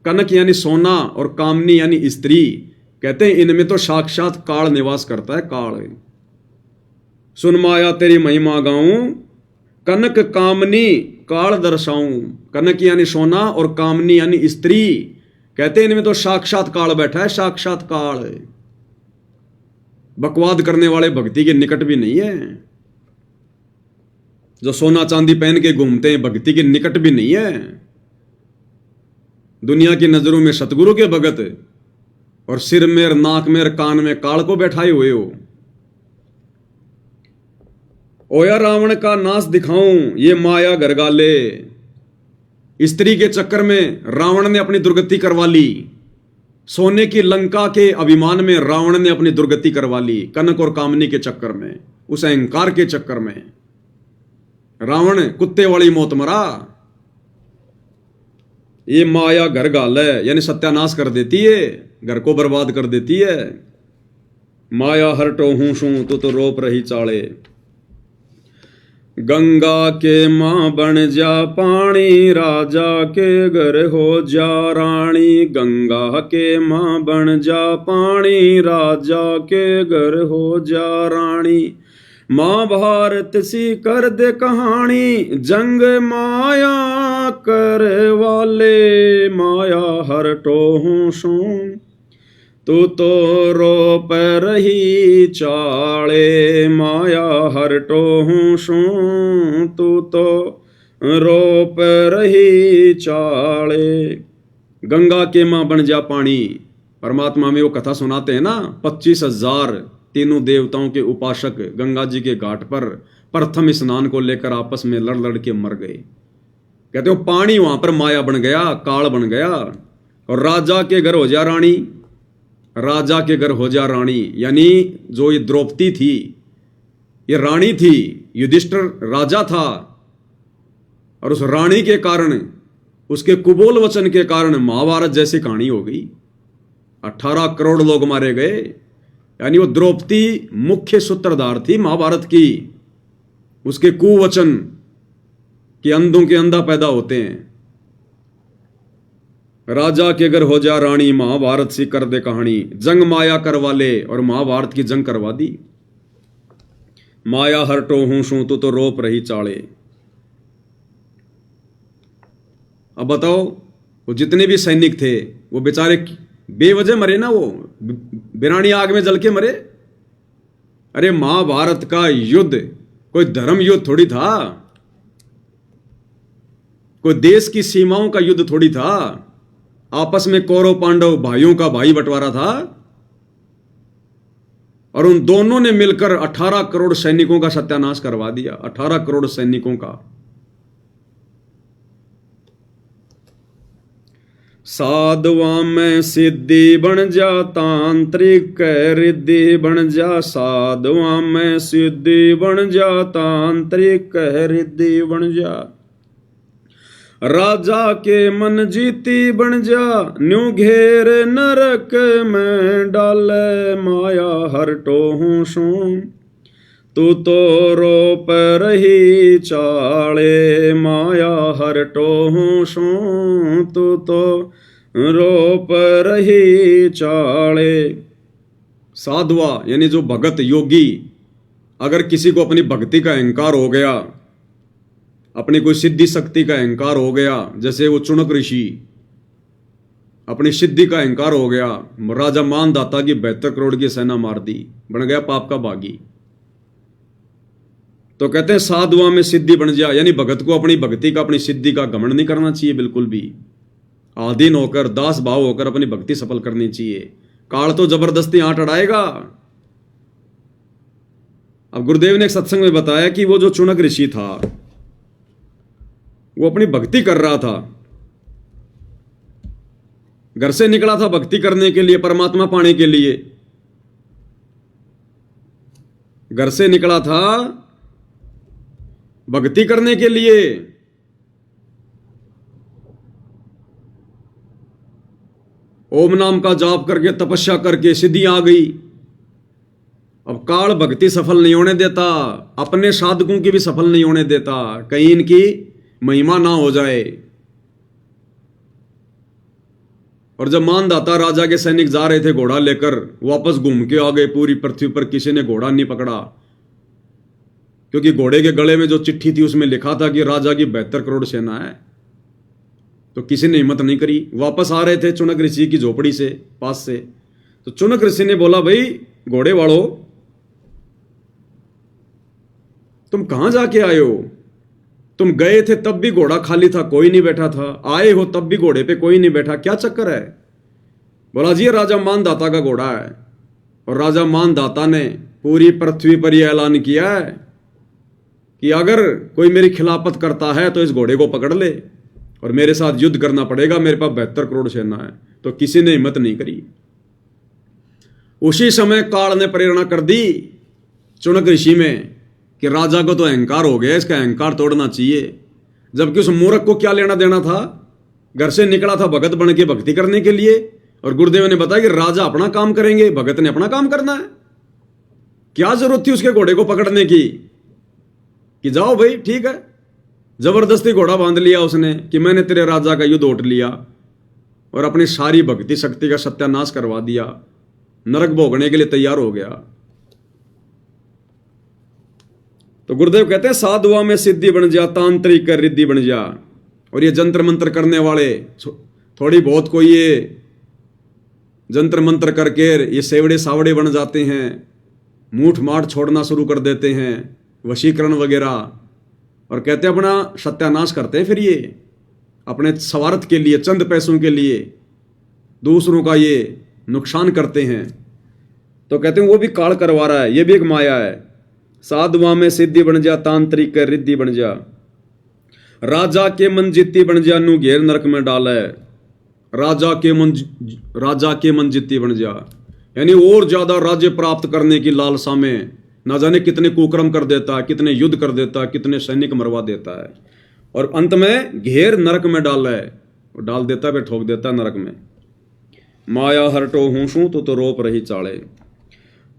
कनक यानी सोना और कामनी यानी स्त्री, कहते हैं इनमें तो साक्षात काल निवास करता है, काल। सुन माया तेरी महिमा गाऊं, कनक कामनी काल दर्शाऊं। कनक यानी सोना और कामनी यानी स्त्री, कहते हैं इनमें तो साक्षात काल बैठा है, साक्षात काल। बकवाद करने वाले भक्ति के निकट भी नहीं है। जो सोना चांदी पहन के घूमते हैं भक्ति के निकट भी नहीं है। दुनिया की नजरों में सतगुरु के भगत, और सिर में, नाक में, कान में काल को बैठाए हुए हो। ओया रावण का नाश दिखाऊं, ये माया घर गाले। स्त्री के चक्कर में रावण ने अपनी दुर्गति करवा ली। सोने की लंका के अभिमान में रावण ने अपनी दुर्गति करवा ली। कनक और कामनी के चक्कर में, उस अहंकार के चक्कर में रावण कुत्ते वाली मौत मरा। ये माया घर गाल है, यानी सत्यानाश कर देती है, घर को बर्बाद कर देती है। माया हरटो हूं सू, तो रोप रही चाले। गंगा के मां बन जा पानी, राजा के घर हो जा रानी। गंगा के मां बन जा पानी, राजा के घर हो जा रानी। महाभारत सी कर दे कहानी, जंग माया कर वाले। माया हरटो हूं सू, तू तो रोप रही चाले। माया हरटो हूं सू, तू तो रोप रही चाले। गंगा के मां बन जा पानी, परमात्मा में वो कथा सुनाते हैं ना, 25,000 तीनों देवताओं के उपासक गंगा जी के घाट पर प्रथम स्नान को लेकर आपस में लड़ लड़ के मर गए। कहते हो पानी वहां पर माया बन गया, काल बन गया। और राजा के घर हो जा रानी, राजा के घर हो जा रानी, यानी जो ये द्रौपदी थी ये रानी थी, युधिष्ठिर राजा था, और उस रानी के कारण, उसके कुबोल वचन के कारण महाभारत जैसी कहानी हो गई। 18 करोड़ लोग मारे गए। यानी वो द्रौपदी मुख्य सूत्रधार थी महाभारत की। उसके कुवचन कि अंधों के अंधा पैदा होते हैं। राजा के घर हो जा रानी, महाभारत सी कर दे कहानी। जंग माया करवा ले, और महाभारत की जंग करवा दी। माया हरटो हूं सू, तो रोप रही चाले। अब बताओ, वो जितने भी सैनिक थे वो बेचारे बेवजह मरे ना, वो बिरानी आग में जल के मरे। अरे महाभारत का युद्ध कोई धर्म युद्ध थोड़ी था, कोई देश की सीमाओं का युद्ध थोड़ी था। आपस में कौरव पांडव भाइयों का भाई बंटवारा था, और उन दोनों ने मिलकर 18 करोड़ सैनिकों का सत्यानाश करवा दिया। 18 करोड़ सैनिकों का। साधुआ में सिद्धि बन जा, तांत्रिक रिद्धि बन जा। साधुआ में सिद्धि बन जा, तांत्रिक रिद्धि बन जा। राजा के मन जीती बन जा, न्यू घेर नरक में डाले। माया हरटो हूं सू, तू तो रोप रही चाले। माया हरटो हूं सू, तू तो रोप रही चाले। साधुआ यानी जो भगत योगी, अगर किसी को अपनी भक्ति का अहंकार हो गया, अपनी कोई सिद्धि शक्ति का अहंकार हो गया, जैसे वो चुनक ऋषि अपनी सिद्धि का अहंकार हो गया, राजा मानदाता की 72 करोड़ की सेना मार दी, बन गया पाप का बागी। तो कहते हैं साधुआ में सिद्धि बन जा, यानी भगत को अपनी भक्ति का, अपनी सिद्धि का घमंड नहीं करना चाहिए बिल्कुल भी। आधीन होकर, दास भाव होकर अपनी भक्ति सफल करनी चाहिए। काल तो जबरदस्ती हाथ अड़ाएगा। अब गुरुदेव ने एक सत्संग में बताया कि वो जो चुनक ऋषि था, वो अपनी भक्ति कर रहा था, घर से निकला था भक्ति करने के लिए, परमात्मा पाने के लिए। घर से निकला था भक्ति करने के लिए। ओम नाम का जाप करके, तपस्या करके सिद्धि आ गई। अब काल भक्ति सफल नहीं होने देता, अपने साधकों की भी सफल नहीं होने देता, कहीं इनकी महिमा ना हो जाए। और जब मानदाता राजा के सैनिक जा रहे थे घोड़ा लेकर, वापस घूम के आ गए, पूरी पृथ्वी पर किसी ने घोड़ा नहीं पकड़ा, क्योंकि घोड़े के गले में जो चिट्ठी थी उसमें लिखा था कि राजा की 72 करोड़ सेना है। तो किसी ने हिम्मत नहीं करी। वापस आ रहे थे चुनक ऋषि की झोपड़ी से, पास से, तो चुनक ऋषि ने बोला, भाई घोड़े वालों, तुम कहां जाके आए हो? तुम गए थे तब भी घोड़ा खाली था, कोई नहीं बैठा था, आए हो तब भी घोड़े पे कोई नहीं बैठा, क्या चक्कर है? बोला जी, राजा मानदाता का घोड़ा है, और राजा मानदाता ने पूरी पृथ्वी पर यह ऐलान किया है कि अगर कोई मेरी खिलाफत करता है तो इस घोड़े को पकड़ ले और मेरे साथ युद्ध करना पड़ेगा, मेरे पास 72 करोड़ सेना है। तो किसी ने हिम्मत नहीं करी। उसी समय काल ने प्रेरणा कर दी चुनक ऋषि में कि राजा को तो अहंकार हो गया, इसका अहंकार तोड़ना चाहिए। जबकि उस मूर्ख को क्या लेना देना था? घर से निकला था भगत बन के भक्ति करने के लिए, और गुरुदेव ने बताया कि राजा अपना काम करेंगे, भगत ने अपना काम करना है। क्या जरूरत थी उसके घोड़े को पकड़ने की कि जाओ भाई ठीक है। जबरदस्ती घोड़ा बांध लिया उसने कि मैंने तेरे राजा का युद्ध उठ लिया, और अपनी सारी भक्ति शक्ति का सत्यानाश करवा दिया, नरक भोगने के लिए तैयार हो गया। तो गुरुदेव कहते हैं साधुआ में सिद्धि बन जा, तांत्रिक रिद्धि बन जा। और ये जंत्र मंत्र करने वाले थोड़ी बहुत कोई ये जंत्र मंत्र करके ये सेवड़े सावड़े बन जाते हैं, मूठ माठ छोड़ना शुरू कर देते हैं, वशीकरण वगैरह, और कहते हैं अपना सत्यानाश करते हैं। फिर ये अपने स्वार्थ के लिए, चंद पैसों के लिए दूसरों का ये नुकसान करते हैं। तो कहते हैं वो भी काल करवा रहा है, ये भी एक माया है। साधुआ में सिद्धि बन जा, तांत्रिक रिद्धि बन जा। राजा के मन जित्ती बन जा, नू घेर नरक में डाला है। राजा के मन जित्ती बन जा, यानी और ज्यादा राज्य प्राप्त करने की लालसा में ना जाने कितने कुकर्म कर देता है, कितने युद्ध कर देता है, कितने सैनिक मरवा देता है, और अंत में घेर नरक में डाला है, डाल देता है, फिर ठोक देता है नरक में। माया हरटो हूसू तो रोप रही चाड़े।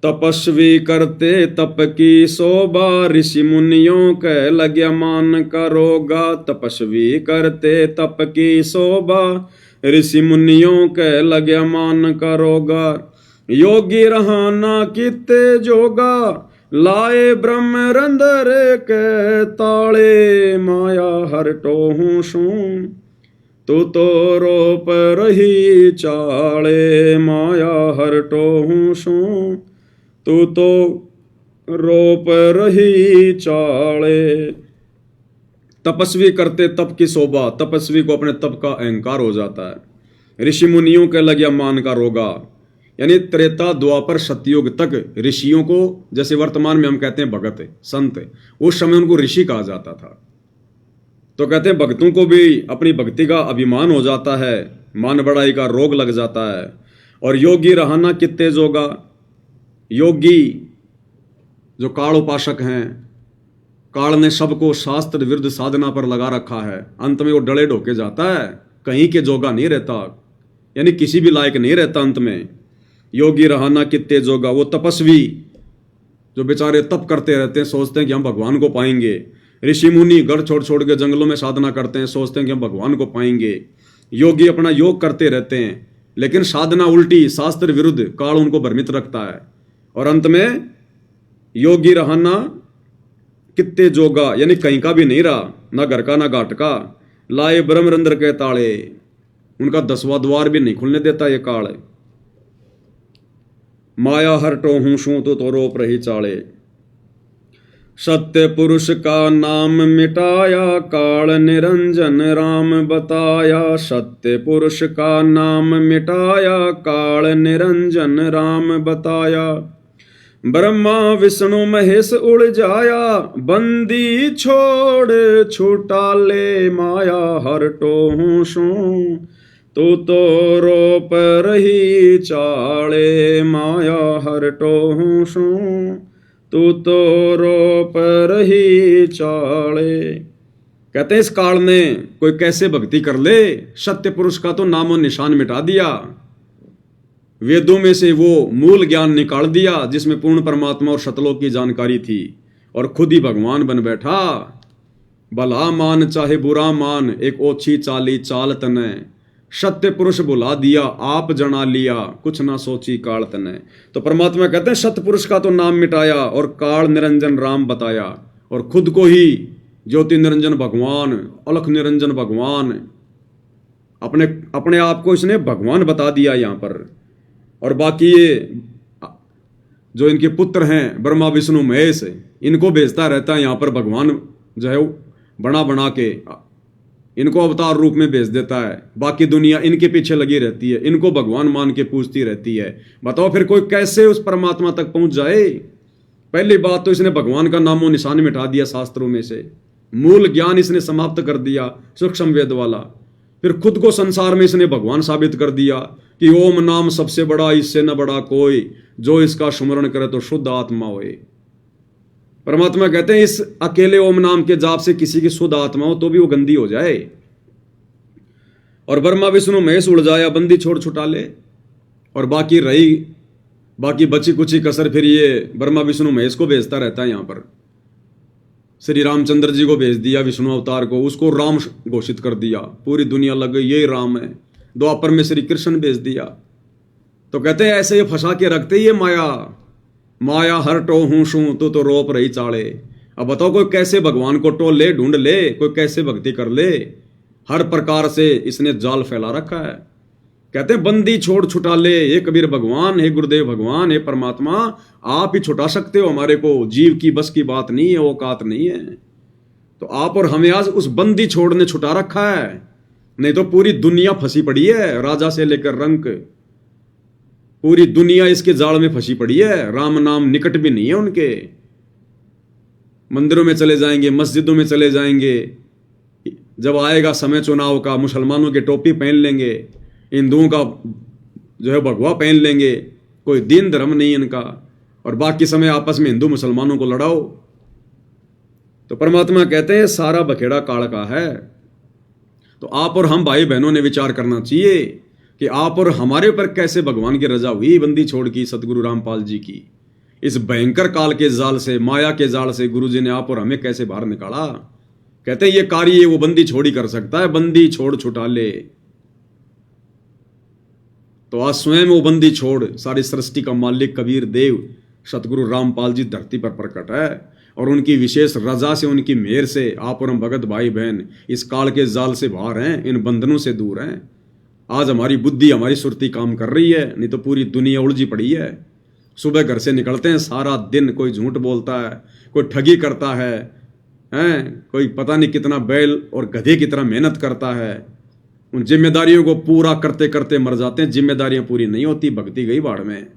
तपस्वी करते तप की शोभा, ऋषि मुनियों के लग्या मान करोगा। तपस्वी करते तप की शोभा, ऋषि मुनियों के लग्या मान करोगा। योगी रहाना किते जोगा, लाए ब्रह्म रंदर के ताले। माया हरटो हूसू तो रोप रही चाले। माया हरटो हूसू तो रोप रही चाले। तपस्वी करते तप की शोभा, तपस्वी को अपने तप का अहंकार हो जाता है। ऋषि मुनियों के लगिया मान का रोगा, यानी त्रेता द्वापर सतयुग तक ऋषियों को, जैसे वर्तमान में हम कहते हैं भगत संत, उस समय उनको ऋषि कहा जाता था। तो कहते हैं भक्तों को भी अपनी भक्ति का अभिमान हो जाता है, मान बढ़ाई का रोग लग जाता है। और योगी रहना कित्ते जोगा, योगी जो काल उपासक हैं, काल ने सबको शास्त्र विरुद्ध साधना पर लगा रखा है, अंत में वो डले ढोके जाता है, कहीं के जोगा नहीं रहता, यानी किसी भी लायक नहीं रहता अंत में। योगी रहना कित्ते जोगा, वो तपस्वी जो बेचारे तप करते रहते हैं, सोचते हैं कि हम भगवान को पाएंगे। ऋषि मुनि घर छोड़ छोड़ के जंगलों में साधना करते हैं, सोचते हैं कि हम भगवान को पाएंगे। योगी अपना योग करते रहते हैं, लेकिन साधना उल्टी, शास्त्र विरुद्ध, काल उनको भ्रमित रखता है। और अंत में योगी रहना कित्ते जोगा, यानी कहीं का भी नहीं रहा, ना घर का ना घाट का। लाए ब्रह्मरंध्र के ताले, उनका 10वां द्वार भी नहीं खुलने देता ये काल। माया हरटो हूं शू तो रोप रही चाले। सत्य पुरुष का नाम मिटाया, काल निरंजन राम बताया। सत्य पुरुष का नाम मिटाया, काल निरंजन राम बताया। ब्रह्मा विष्णु महेश उड़ जाया, बंदी छोड़ छुटा ले माया। हरटो हूं शू तो रोप रही चाले, माया हरटो हूं शू तो रोप रही चाले। कहते हैं इस काल ने कोई कैसे भक्ति कर ले, सत्य पुरुष का तो नामो निशान मिटा दिया, वेदों में से वो मूल ज्ञान निकाल दिया जिसमें पूर्ण परमात्मा और सतलोक की जानकारी थी, और खुद ही भगवान बन बैठा। भला मान चाहे बुरा मान, एक ओछी चाली चाल तने। सत्य पुरुष बुला दिया, आप जना लिया, कुछ ना सोची काल तने। तो परमात्मा कहते हैं सत्य पुरुष का तो नाम मिटाया और काल निरंजन राम बताया, और खुद को ही ज्योति निरंजन भगवान, अलख निरंजन भगवान, अपने आप को इसने भगवान बता दिया यहाँ पर। और बाकी ये जो इनके पुत्र हैं ब्रह्मा विष्णु महेश, इनको भेजता रहता है यहाँ पर भगवान, जो है बना बना के इनको अवतार रूप में भेज देता है। बाकी दुनिया इनके पीछे लगी रहती है, इनको भगवान मान के पूजती रहती है। बताओ फिर कोई कैसे उस परमात्मा तक पहुंच जाए। पहली बात तो इसने भगवान का नामो निशान मिटा दिया शास्त्रों में से, मूल ज्ञान इसने समाप्त कर दिया सूक्ष्म वेद वाला। फिर खुद को संसार में इसने भगवान साबित कर दिया कि ओम नाम सबसे बड़ा, इससे न बड़ा कोई, जो इसका सुमरण करे तो शुद्ध आत्मा होए। परमात्मा कहते हैं इस अकेले ओम नाम के जाप से किसी की शुद्ध आत्मा हो तो भी वो गंदी हो जाए। और ब्रह्मा विष्णु महेश उड़ जाया, बंदी छोड़ छुटा ले। और बाकी बची कुची कसर फिर ये ब्रह्मा विष्णु महेश को भेजता रहता है। यहाँ पर श्री रामचंद्र जी को भेज दिया, विष्णु अवतार को, उसको राम घोषित कर दिया, पूरी दुनिया लग गई यही राम है। द्वापर में श्री कृष्ण भेज दिया। तो कहते हैं ऐसे ये फंसा के रखते ये माया हरटो हूं शू तो रोप रही चाले। अब बताओ कोई कैसे भगवान को टोल ले, ढूंढ ले, कोई कैसे भक्ति कर ले। हर प्रकार से इसने जाल फैला रखा है। कहते हैं बंदी छोड़ छुटा ले, हे कबीर भगवान, हे गुरुदेव भगवान, हे परमात्मा, आप ही छुटा सकते हो हमारे को, जीव की बस की बात नहीं है, औकात नहीं है। तो आप और हमें आज उस बंदी छोड़ ने छुटा रखा है, नहीं तो पूरी दुनिया फंसी पड़ी है, राजा से लेकर रंक, पूरी दुनिया इसके जाल में फंसी पड़ी है। राम नाम निकट भी नहीं है उनके। मंदिरों में चले जाएंगे, मस्जिदों में चले जाएंगे, जब आएगा समय चुनाव का मुसलमानों के टोपी पहन लेंगे, हिंदुओं का जो है भगवा पहन लेंगे, कोई दीन धर्म नहीं इनका, और बाकी समय आपस में हिंदू मुसलमानों को लड़ाओ। तो परमात्मा कहते हैं सारा बखेड़ा काल का है। तो आप और हम भाई बहनों ने विचार करना चाहिए कि आप और हमारे ऊपर कैसे भगवान की रजा हुई बंदी छोड़ की सतगुरु रामपाल जी की। इस भयंकर काल के जाल से, माया के जाल से गुरु जी ने आप और हमें कैसे बाहर निकाला। कहते हैं ये कार्य वो बंदी छोड़ ही कर सकता है, बंदी छोड़ छुटा ले। तो आज स्वयं वो बंदी छोड़ सारी सृष्टि का मालिक कबीर देव सतगुरु रामपाल जी धरती पर प्रकट है, और उनकी विशेष रजा से, उनकी मेहर से आप और हम भगत भाई बहन इस काल के जाल से बाहर हैं, इन बंधनों से दूर हैं। आज हमारी बुद्धि, हमारी सुरती काम कर रही है, नहीं तो पूरी दुनिया उलझी पड़ी है। सुबह घर से निकलते हैं, सारा दिन कोई झूठ बोलता है, कोई ठगी करता है, कोई पता नहीं कितना बैल और गधे की तरह मेहनत करता है। उन जिम्मेदारियों को पूरा करते करते मर जाते हैं। जिम्मेदारियां पूरी नहीं होती, भक्ति गई बाढ़ में।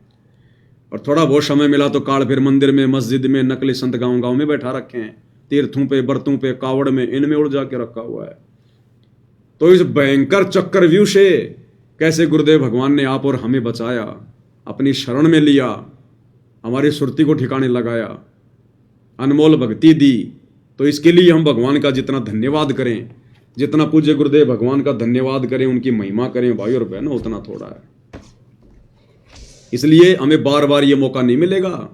और थोड़ा बहुत समय मिला तो काल फिर मंदिर में, मस्जिद में, नकली संत गांव गांव में बैठा रखे हैं, तीर्थों पे, बर्तों पे, कावड़ में, इनमें उलझा के रखा हुआ है। तो इस भयंकर चक्रव्यूह से कैसे गुरुदेव भगवान ने आप और हमें बचाया, अपनी शरण में लिया, हमारी सुरती को ठिकाने लगाया, अनमोल भक्ति दी। तो इसके लिए हम भगवान का जितना धन्यवाद करें, जितना पूज्य गुरुदेव भगवान का धन्यवाद करें, उनकी महिमा करें भाई और बहनों, उतना थोड़ा है। इसलिए हमें बार बार ये मौका नहीं मिलेगा।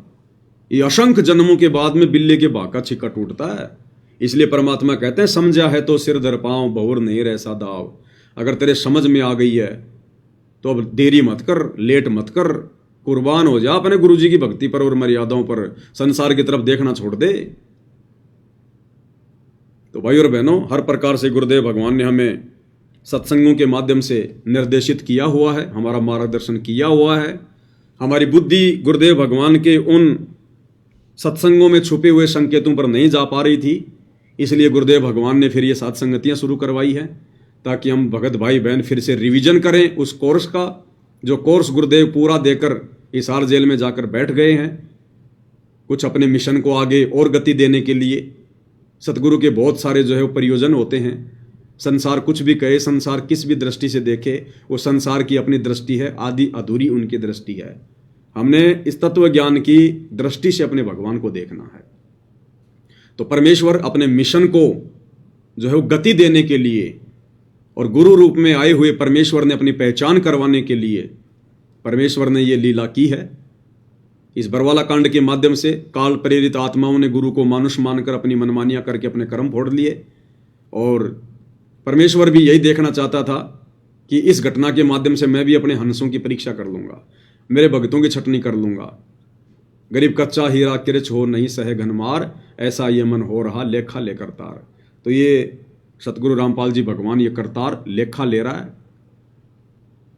ये असंख्य जन्मों के बाद में बिल्ली के भाग का छिक्का टूटता है। इसलिए परमात्मा कहते हैं, समझा है तो सिर धर पांव, बहुर नहीं रह सा दाव। अगर तेरे समझ में आ गई है तो अब देरी मत कर, लेट मत कर, कुर्बान हो जा अपने गुरु जी की भक्ति पर और मर्यादाओं पर, संसार की तरफ देखना छोड़ दे। तो भाई और बहनों, हर प्रकार से गुरुदेव भगवान ने हमें सत्संगों के माध्यम से निर्देशित किया हुआ है, हमारा मार्गदर्शन किया हुआ है। हमारी बुद्धि गुरुदेव भगवान के उन सत्संगों में छुपे हुए संकेतों पर नहीं जा पा रही थी। इसलिए गुरुदेव भगवान ने फिर ये सत्संगतियाँ शुरू करवाई है, ताकि हम भगत भाई बहन फिर से रिवीजन करें उस कोर्स का, जो कोर्स गुरुदेव पूरा देकर हिसार जेल में जाकर बैठ गए हैं। कुछ अपने मिशन को आगे और गति देने के लिए सतगुरु के बहुत सारे जो है वो प्रयोजन होते हैं। संसार कुछ भी कहे, संसार किस भी दृष्टि से देखे, वो संसार की अपनी दृष्टि है, आदि अधूरी उनकी दृष्टि है। हमने इस तत्व ज्ञान की दृष्टि से अपने भगवान को देखना है। तो परमेश्वर अपने मिशन को जो है वो गति देने के लिए और गुरु रूप में आए हुए परमेश्वर ने अपनी पहचान करवाने के लिए परमेश्वर ने ये लीला की है। इस बरवाला कांड के माध्यम से काल प्रेरित आत्माओं ने गुरु को मानुष मानकर अपनी मनमानियां करके अपने कर्म फोड़ लिए, और परमेश्वर भी यही देखना चाहता था कि इस घटना के माध्यम से मैं भी अपने हंसों की परीक्षा कर लूंगा, मेरे भक्तों की छटनी कर लूंगा। गरीब कच्चा हीरा किरच हो नहीं सहे घनमार, ऐसा ये मन हो रहा लेखा लेकर तार। तो ये सतगुरु रामपाल जी भगवान ये करतार लेखा ले रहा है।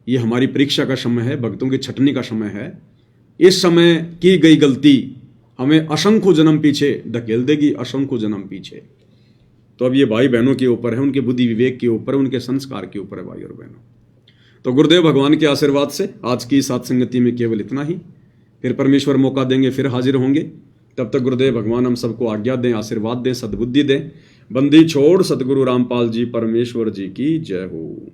ये हमारी परीक्षा का समय है, भक्तों की छटनी का समय है। इस समय की गई गलती हमें असंख्य जन्म पीछे धकेल देगी, असंख्य जन्म पीछे। तो अब ये भाई बहनों के ऊपर है, उनके बुद्धि विवेक के ऊपर, उनके संस्कार के ऊपर है भाई और बहनों। तो गुरुदेव भगवान के आशीर्वाद से आज की सत्संगति में केवल इतना ही। फिर परमेश्वर मौका देंगे, फिर हाजिर होंगे। तब तक गुरुदेव भगवान हम सबको आज्ञा दें, आशीर्वाद दें, सद्बुद्धि दें। बंदी छोड़ सतगुरु रामपाल जी परमेश्वर जी की जय हो।